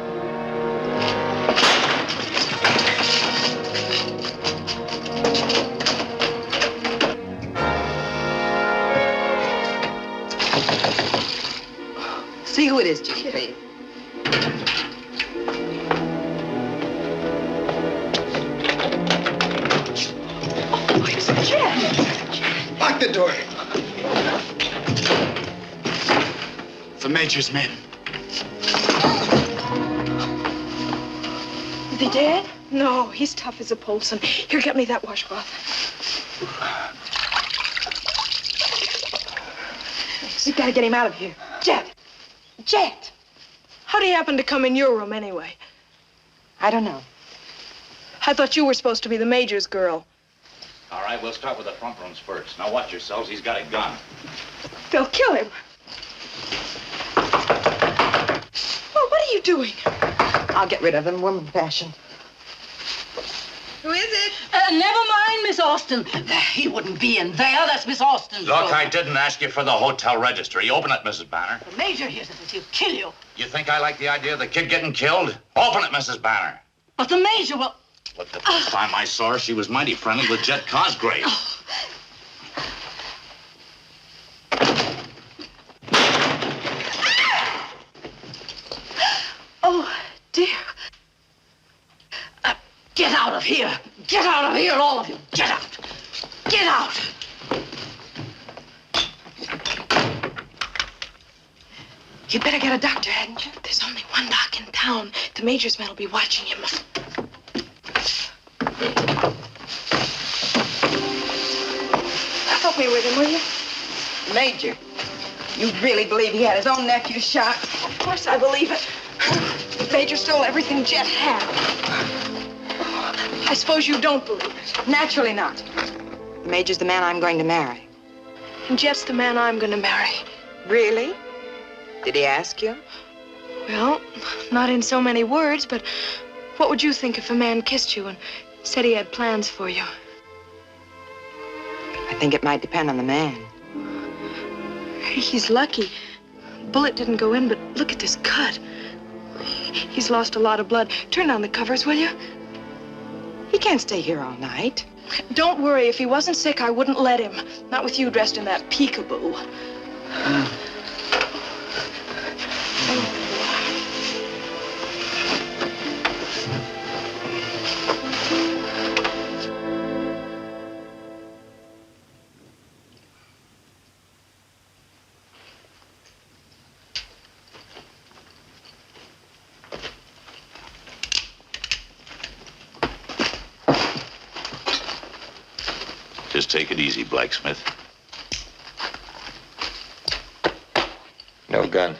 See who it is, Judy. Oh, it's Jet. Lock the door. The Major's men. Is he dead? No, he's tough as a Poulson. Here, get me that washcloth. We've got to get him out of here. Jet! Jet! How'd he happen to come in your room anyway? I don't know. I thought you were supposed to be the Major's girl. All right, we'll start with the front rooms first. Now watch yourselves. He's got a gun. They'll kill him. Well, what are you doing? I'll get rid of him, woman fashion. Who is it? Never mind, Miss Austin. He wouldn't be in there. That's Miss Austin's Look, room. I didn't ask you for the hotel registry. Open it, Mrs. Banner. The Major hears of it. He'll kill you. You think I like the idea of the kid getting killed? Open it, Mrs. Banner. But the Major will... Look, the first time I saw her, she was mighty friendly with Jet Cosgrave. Oh, dear. Get out of here. Get out of here, all of you. Get out. Get out. You'd better get a doctor, hadn't you? There's only one doc in town. The Major's men will be watching him. Help me with him, will you? Major, you really believe he had his own nephew shot? Of course I believe it. The Major stole everything Jet had. I suppose you don't believe it. Naturally not. The Major's the man I'm going to marry. And Jet's the man I'm going to marry. Really? Did he ask you? Well, not in so many words, but what would you think if a man kissed you and said he had plans for you? I think it might depend on the man. He's lucky. Bullet didn't go in, but look at this cut. He's lost a lot of blood. Turn down the covers, will you? He can't stay here all night. Don't worry. If he wasn't sick, I wouldn't let him. Not with you dressed in that peekaboo. Just take it easy, Blacksmith. No gun.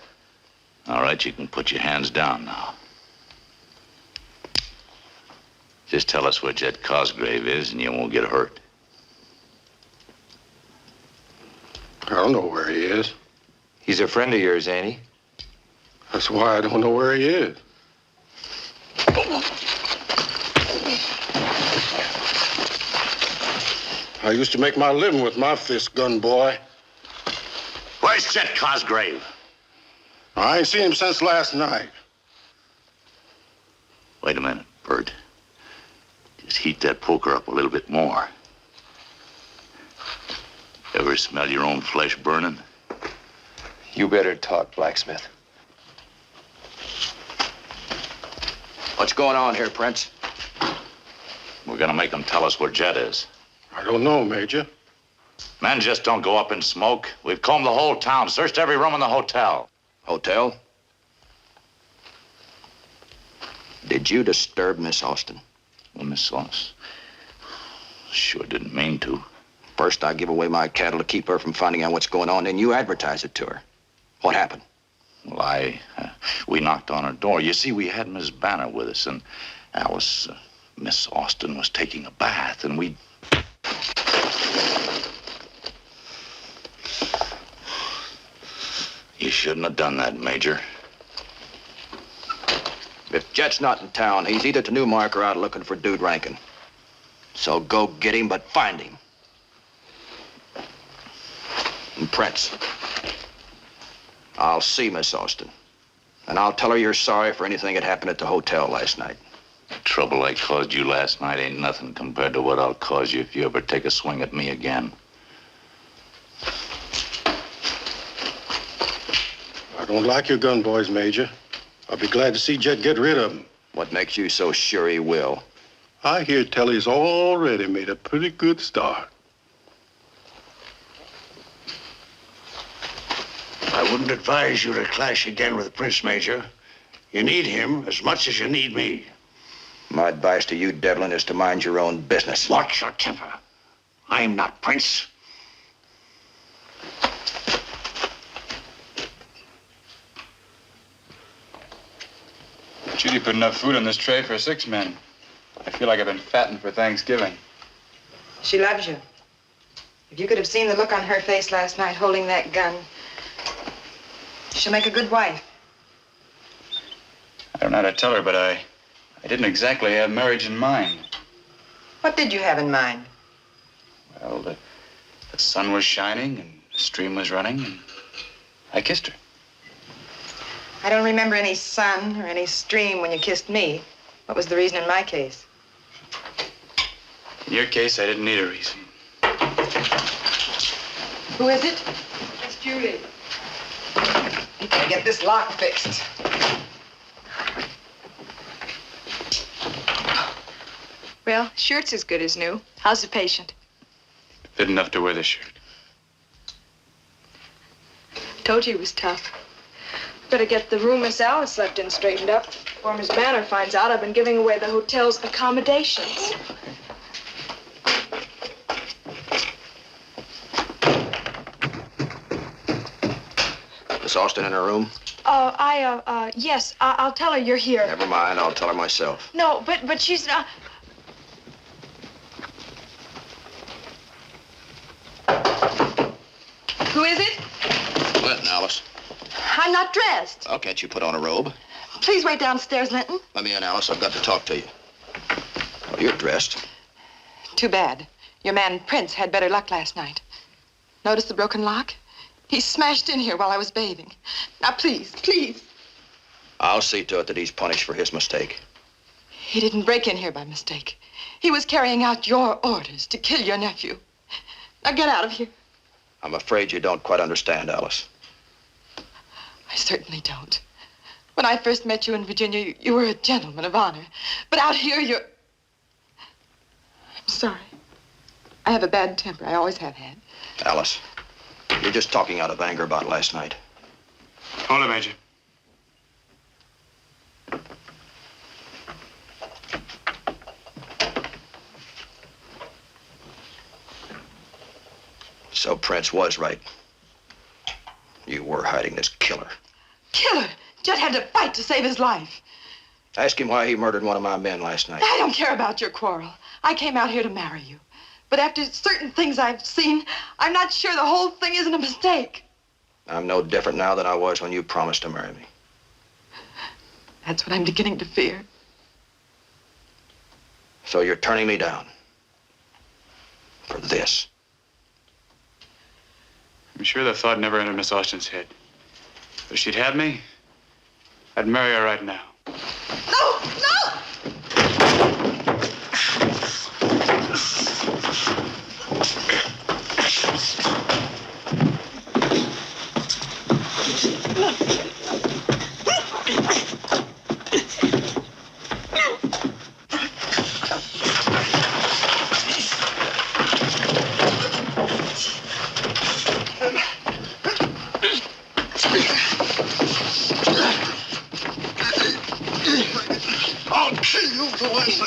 All right, you can put your hands down now. Just tell us where Jet Cosgrave is and you won't get hurt. I don't know where he is. He's a friend of yours, ain't he? That's why I don't know where he is. I used to make my living with my fist gun, boy. Where's Jet Cosgrave? I ain't seen him since last night. Wait a minute, Bert. Just heat that poker up a little bit more. Ever smell your own flesh burning? You better talk, Blacksmith. What's going on here, Prince? We're gonna make them tell us where Jet is. I don't know, Major. Men just don't go up in smoke. We've combed the whole town, searched every room in the hotel. Hotel? Did you disturb Miss Austin? Well, Miss Austin? Sure didn't mean to. First, I give away my cattle to keep her from finding out what's going on, then you advertise it to her. What happened? Well, we knocked on her door. You see, we had Miss Banner with us, and Miss Austin was taking a bath, and we... You shouldn't have done that, Major. If Jet's not in town, he's either to Newmark or out looking for Dude Rankin. So go get him, but find him. And Prince, I'll see Miss Austin. And I'll tell her you're sorry for anything that happened at the hotel last night. The trouble I caused you last night ain't nothing compared to what I'll cause you if you ever take a swing at me again. I don't like your gun boys, Major. I'll be glad to see Jet get rid of them. What makes you so sure he will? I hear tell he's already made a pretty good start. I wouldn't advise you to clash again with Prince, Major. You need him as much as you need me. My advice to you, Devlin, is to mind your own business. Watch your temper. I'm not Prince. Judy put enough food on this tray for 6 men. I feel like I've been fattened for Thanksgiving. She loves you. If you could have seen the look on her face last night holding that gun, she'll make a good wife. I don't know how to tell her, but I didn't exactly have marriage in mind. What did you have in mind? Well, the sun was shining and the stream was running, and I kissed her. I don't remember any sun or any stream when you kissed me. What was the reason in my case? In your case, I didn't need a reason. Who is it? It's Judy. You gotta get this lock fixed. Well, shirt's as good as new. How's the patient? Fit enough to wear the shirt. Told you he was tough. Better get the room Miss Alice slept in straightened up before Miss Banner finds out I've been giving away the hotel's accommodations. Miss Austin in her room? Yes, I'll tell her you're here. Never mind, I'll tell her myself. No, but she's not. Who is it? Linton, Alice. I'm not dressed. Oh, can't you put on a robe? Please wait downstairs, Linton. Let me in, Alice. I've got to talk to you. Oh, you're dressed. Too bad. Your man Prince had better luck last night. Notice the broken lock? He smashed in here while I was bathing. Now, please, please. I'll see to it that he's punished for his mistake. He didn't break in here by mistake. He was carrying out your orders to kill your nephew. Now, get out of here. I'm afraid you don't quite understand, Alice. I certainly don't. When I first met you in Virginia, you were a gentleman of honor. But out here, you're... I'm sorry. I have a bad temper. I always have had. Alice, you're just talking out of anger about last night. Hold it, Major. So Prince was right. You were hiding this killer. Killer! Jet had to fight to save his life. Ask him why he murdered one of my men last night. I don't care about your quarrel. I came out here to marry you. But after certain things I've seen, I'm not sure the whole thing isn't a mistake. I'm no different now than I was when you promised to marry me. That's what I'm beginning to fear. So you're turning me down. For this. I'm sure the thought never entered Miss Austin's head. If she'd had me, I'd marry her right now. No! No! I'll kill you for last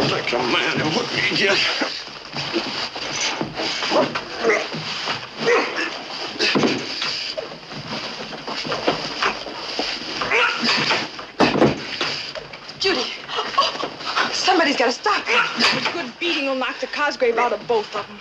like a man and what we get. Judy! Oh, somebody's got to stop him. A good beating will knock the Cosgrave out of both of them.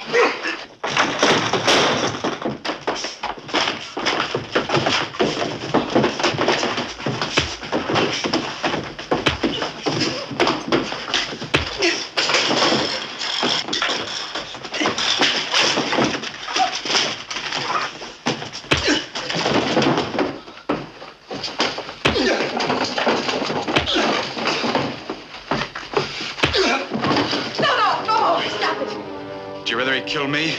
Kill me?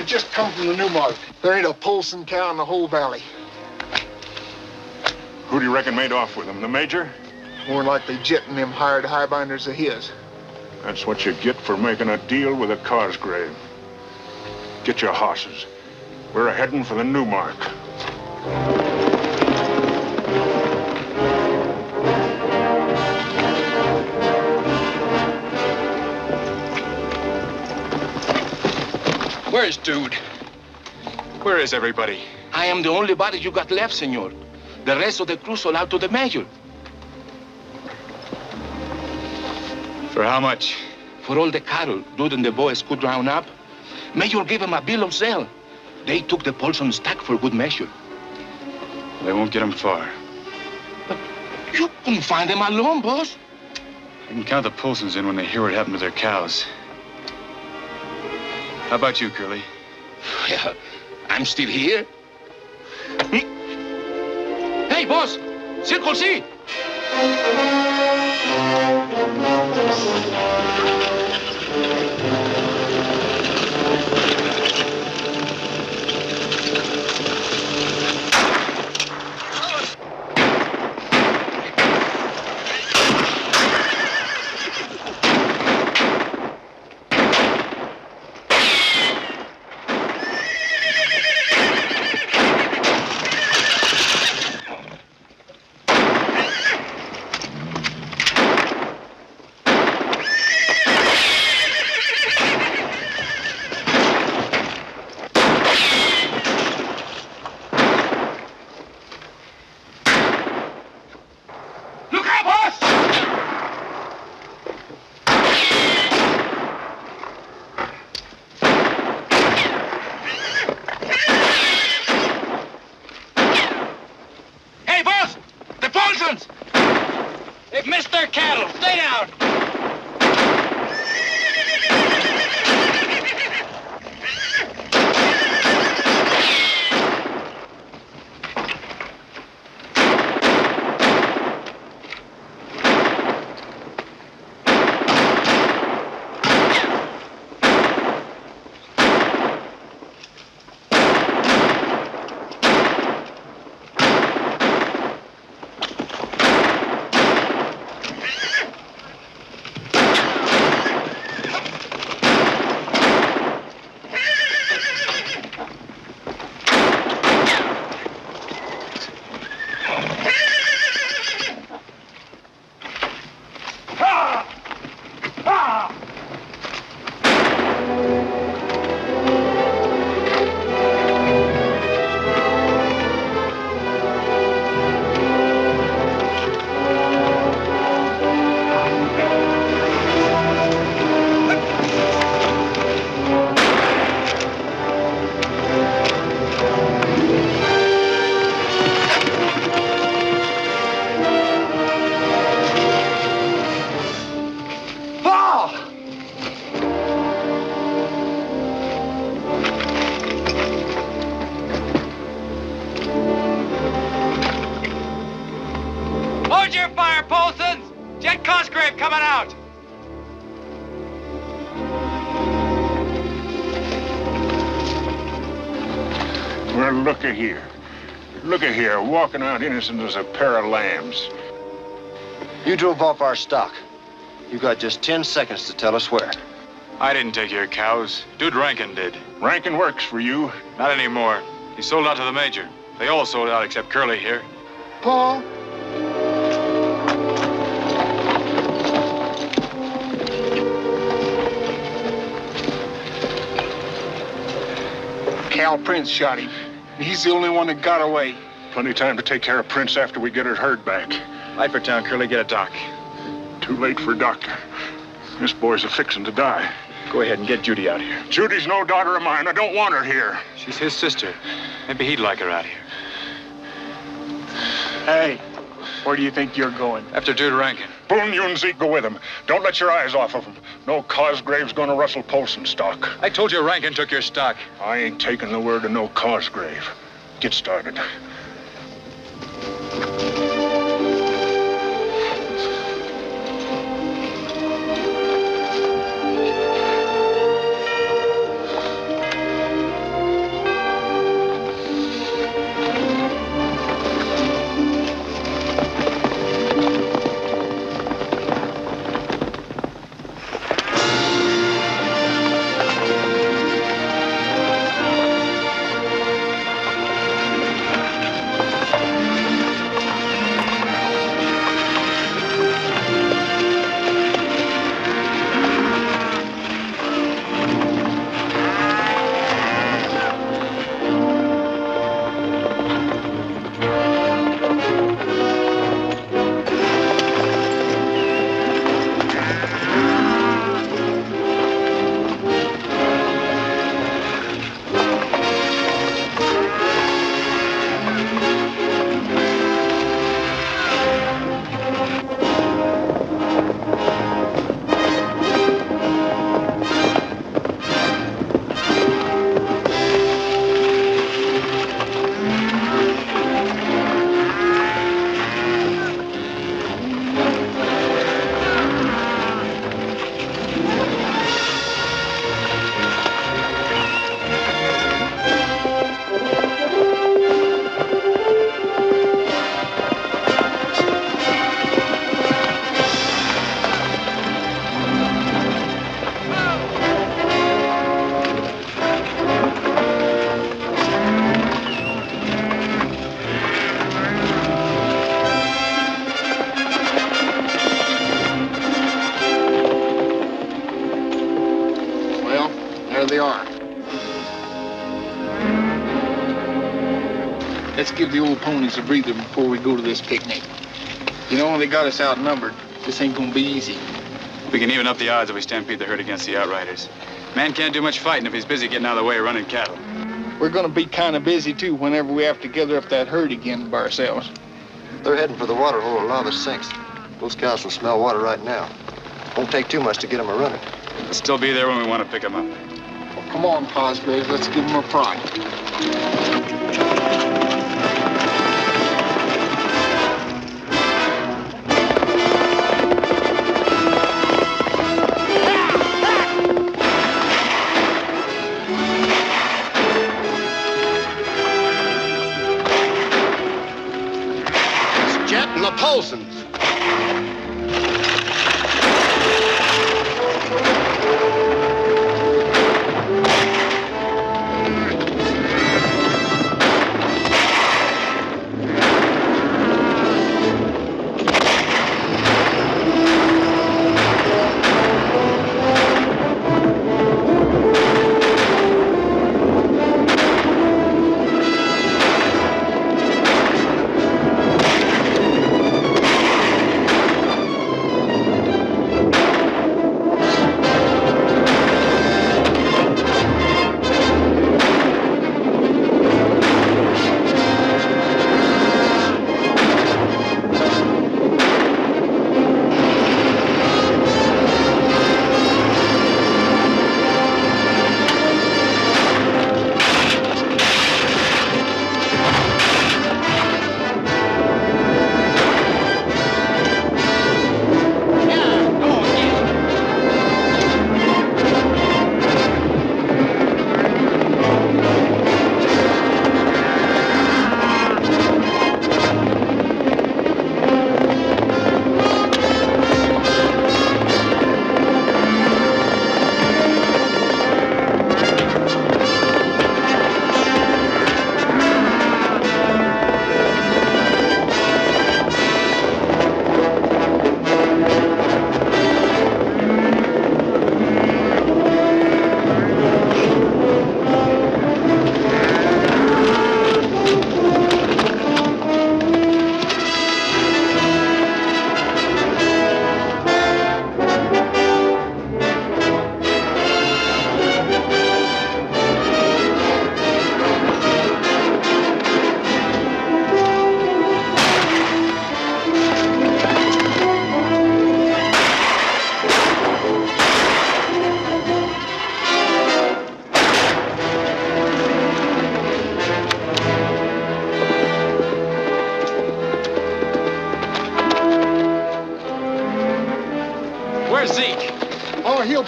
just come from the Newmarket. There ain't a Poulson cow in the whole valley. Who do you reckon made off with him? The major? More likely Jet and them hired highbinders of his. That's what you get for making a deal with a Cosgrave. Get your horses. We're heading for the Newmark. Where's Dude? Where is everybody? I am the only body you got left, senor. The rest of the crew sold out to the major. For how much? For all the cattle Dude and the boys could round up, Major gave them a bill of sale. They took the Poulson stack for good measure. They won't get them far. But you couldn't find them alone, boss. I can count the Poulsons in when they hear what happened to their cows. How about you, Curly? Yeah, I'm still here. Hey, boss! Circle C! They've missed their cattle. Stay down. Hold your fire, Poulsons! Jet Cosgrave coming out! Well, looky here. Looky here, walking out innocent as a pair of lambs. You drove off our stock. You got just 10 seconds to tell us where. I didn't take your cows. Dude Rankin did. Rankin works for you. Not anymore. He sold out to the major. They all sold out except Curly here. Paul? Cal Prince shot him. He's the only one that got away. Plenty of time to take care of Prince after we get his herd back. Light for town, Curly. Get a doc. Too late for a doctor. This boy's a-fixin' to die. Go ahead and get Judy out here. Judy's no daughter of mine. I don't want her here. She's his sister. Maybe he'd like her out here. Hey, where do you think you're going? After Dude Rankin. Boone, you and Zeke go with him. Don't let your eyes off of him. No Cosgrave's gonna rustle Poulson stock. I told you Rankin took your stock. I ain't taking the word of no Cosgrave. Get started. Let's give the old ponies a breather before we go to this picnic. You know, they got us outnumbered. This ain't gonna be easy. We can even up the odds if we stampede the herd against the outriders. Man can't do much fighting if he's busy getting out of the way of running cattle. We're gonna be kind of busy, too, whenever we have to gather up that herd again by ourselves. They're heading for the water hole where lava sinks. Those cows will smell water right now. Won't take too much to get them a-running. We'll still be there when we want to pick them up. Well, come on, Cosgrave. Let's give them a prod. Jet and the Poulsons.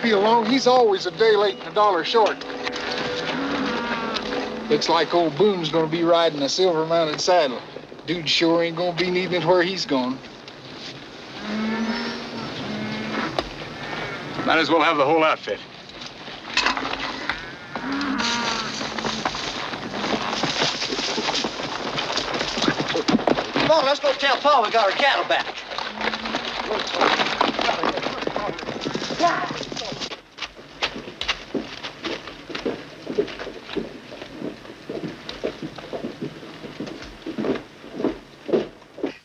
Be along. He's always a day late and $1 short. Looks like old Boone's gonna be riding a silver-mounted saddle. Dude sure ain't gonna be needing it where he's going. Might as well have the whole outfit. Come on, let's go tell Pa we got our cattle back.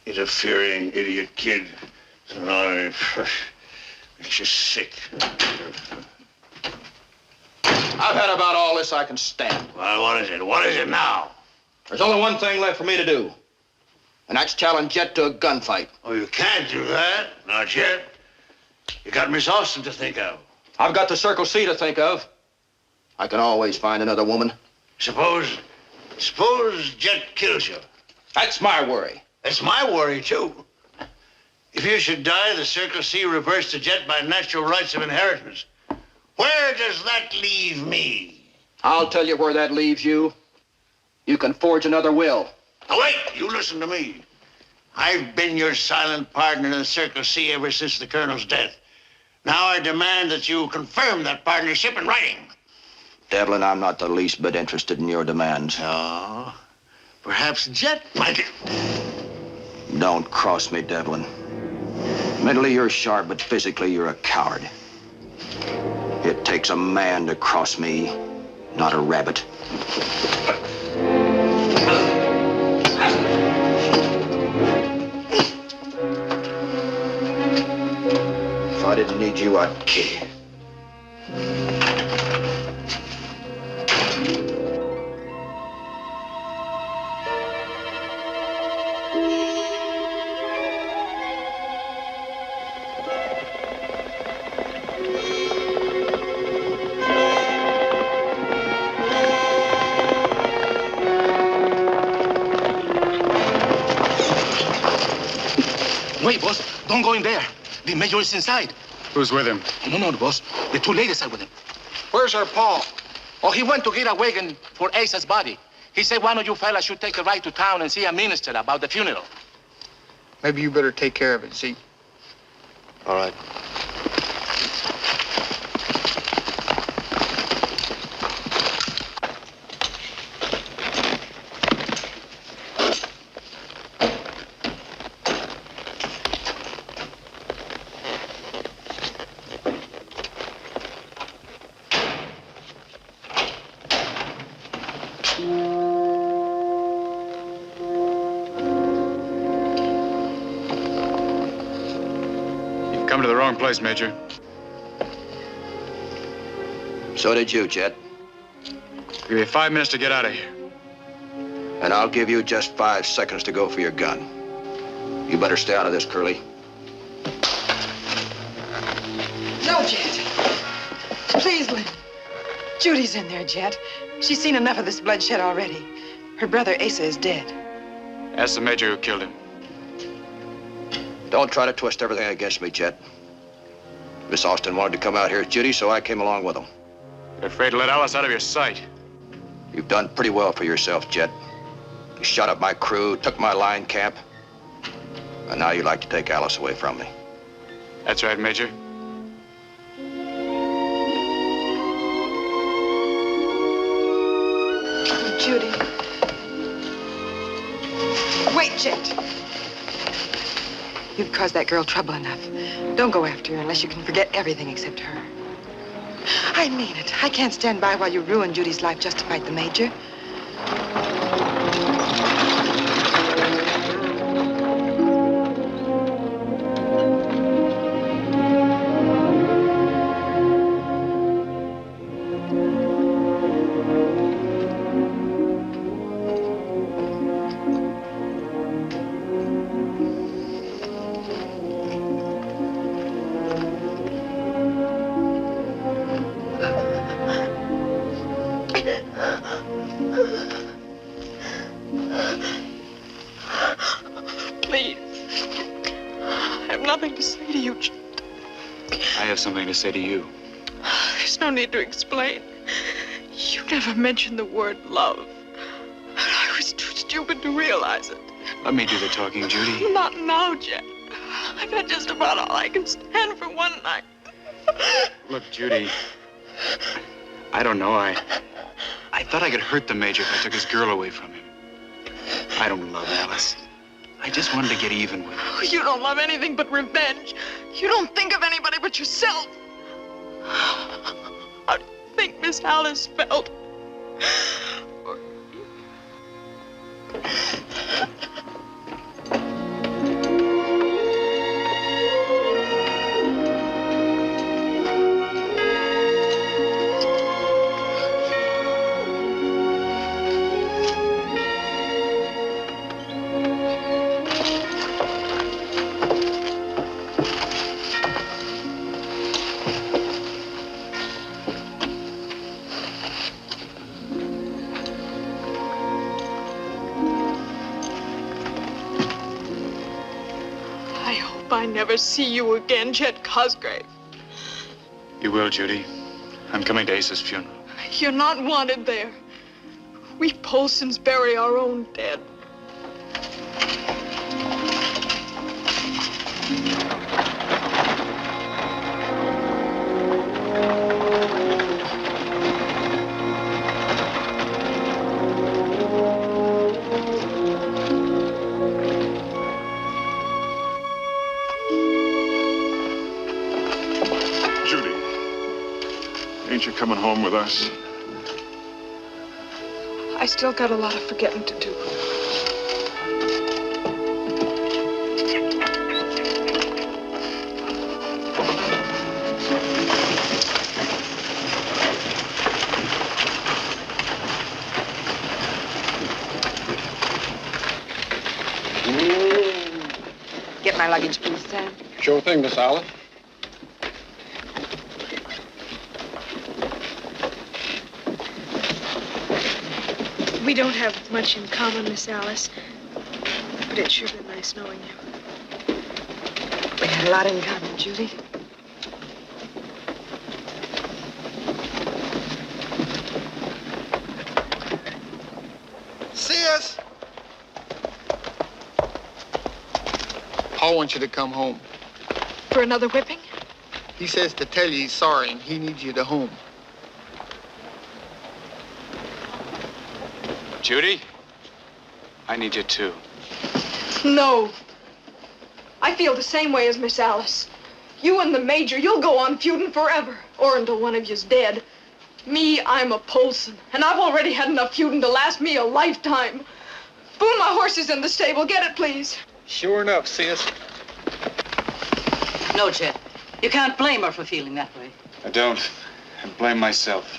Interfering idiot kid. No, it's just sick. I've had about all this I can stand. Well, what is it? What is it now? There's only one thing left for me to do, and that's challenge Jet to a gunfight. Oh, you can't do that. Not yet. You got Miss Austin to think of. I've got the Circle C to think of. I can always find another woman. Suppose Jet kills you. That's my worry. That's my worry, too. If you should die, the Circle C reverts to Jet by natural rights of inheritance. Where does that leave me? I'll tell you where that leaves you. You can forge another will. Now, wait, you listen to me. I've been your silent partner in the Circle C ever since the Colonel's death. Now I demand that you confirm that partnership in writing. Devlin, I'm not the least bit interested in your demands. Oh, perhaps Jet might. Don't cross me, Devlin. Mentally, you're sharp, but physically, you're a coward. It takes a man to cross me, not a rabbit. didn't need you, I'd kill you. Wait, boss. Don't go in there. The major is inside. Who's with him? No, boss. The two ladies are with him. Where's our Paul? Oh, he went to get a wagon for Asa's body. He said one of you fellas should take a ride to town and see a minister about the funeral. Maybe you better take care of it, see? All right. Come to the wrong place, Major. So did you, Jet. Give you 5 minutes to get out of here. And I'll give you just 5 seconds to go for your gun. You better stay out of this, Curly. No, Jet. Please, Lynn. Judy's in there, Jet. She's seen enough of this bloodshed already. Her brother, Asa, is dead. Ask the Major who killed him. Don't try to twist everything against me, Jet. Miss Austin wanted to come out here with Judy, so I came along with him. You're afraid to let Alice out of your sight. You've done pretty well for yourself, Jet. You shot up my crew, took my line camp, and now you'd like to take Alice away from me. That's right, Major. Judy. Wait, Jet. You've caused that girl trouble enough. Don't go after her unless you can forget everything except her. I mean it. I can't stand by while you ruin Judy's life just to fight the Major. Something to say to you. There's no need to explain. You never mentioned the word love. I was too stupid to realize it. Let me do the talking, Judy. Not now, Jet. I've had just about all I can stand for one night. Look, Judy. I don't know. I thought I could hurt the Major if I took his girl away from him. I don't love Alice. I just wanted to get even with her. You don't love anything but revenge. You don't think of anybody but yourself. How do you think Miss Alice felt? I never see you again, Jet Cosgrave. You will, Judy. I'm coming to Asa's funeral. You're not wanted there. We Poulsons bury our own dead. Ain't you coming home with us? I still got a lot of forgetting to do. My luggage, please, Sam. Sure thing, Miss Alice. We don't have much in common, Miss Alice. But it's sure been nice knowing you. We had a lot in common, Judy. Sis! Paul wants you to come home. For another whipping? He says to tell you he's sorry and he needs you to home. Judy, I need you too. No. I feel the same way as Miss Alice. You and the Major, you'll go on feuding forever, or until one of you's dead. Me, I'm a Poulson, and I've already had enough feuding to last me a lifetime. Boom, my horse is in the stable. Get it, please. Sure enough, sis. No, Chet. You can't blame her for feeling that way. I don't. I blame myself.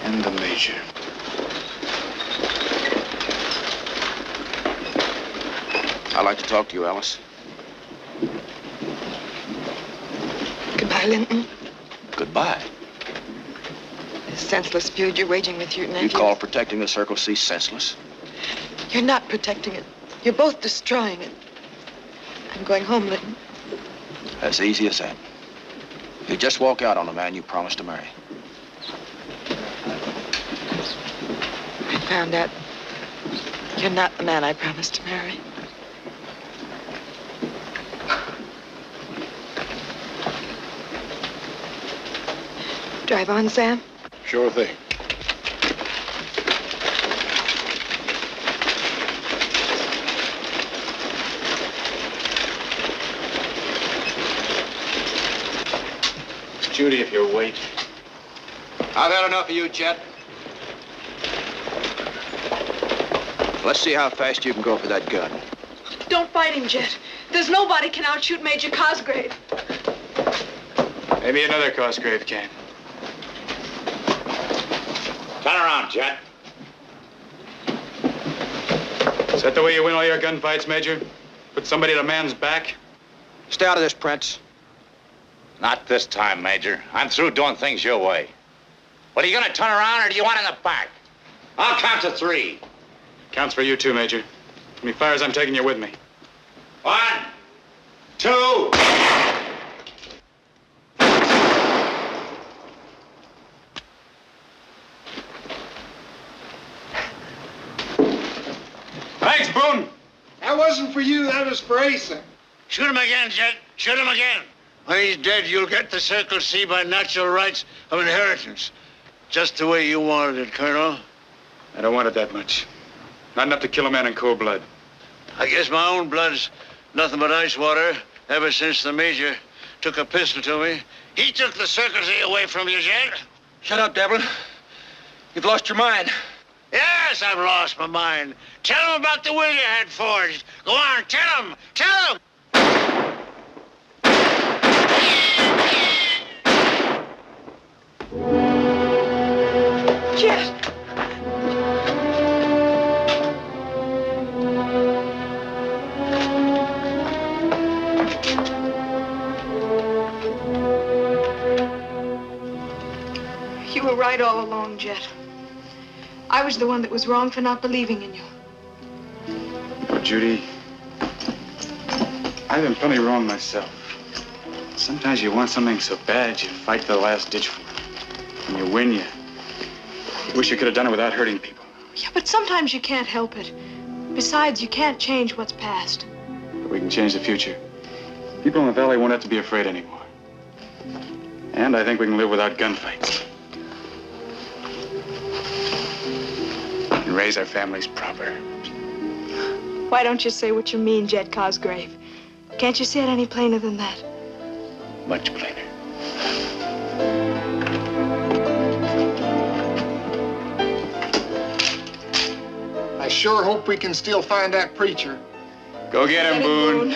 And the Major. I'd like to talk to you, Alice. Goodbye, Linton. Goodbye. This senseless feud you're waging with your nephew. You call protecting the Circle C senseless? You're not protecting it. You're both destroying it. I'm going home, Linton. As easy as that. You just walk out on the man you promised to marry. I found out you're not the man I promised to marry. Drive on, Sam. Sure thing. Judy, if you're awake. I've had enough of you, Chet. Let's see how fast you can go for that gun. Don't fight him, Jet. There's nobody can outshoot Major Cosgrave. Maybe another Cosgrave can. Turn around, Jet. Is that the way you win all your gunfights, Major? Put somebody at a man's back? Stay out of this, Prince. Not this time, Major. I'm through doing things your way. What, are you gonna turn around or do you want in the back? I'll count to 3. Counts for you too, Major. When he fires, I'm taking you with me. 1, 2. Thanks, Boone. That wasn't for you, that was for Asa. Shoot him again, Jet. Shoot him again. When he's dead, you'll get the Circle C by natural rights of inheritance. Just the way you wanted it, Colonel. I don't want it that much. Not enough to kill a man in cold blood. I guess my own blood's nothing but ice water ever since the Major took a pistol to me. He took the Circle C away from you, Jet. Shut up, Devlin. You've lost your mind. Yes, I've lost my mind. Tell him about the will you had forged. Go on, tell him. Tell him. Jet! You were right all along, Jet. I was the one that was wrong for not believing in you. Oh, Judy, I've been plenty wrong myself. Sometimes you want something so bad, you fight to the last ditch for it. When you win, you wish you could have done it without hurting people. Yeah, but sometimes you can't help it. Besides, you can't change what's past. But we can change the future. People in the valley won't have to be afraid anymore. And I think we can live without gunfights. And raise our families proper. Why don't you say what you mean, Jet Cosgrave? Can't you say it any plainer than that? Much plainer. I sure hope we can still find that preacher. Go get him, Boone.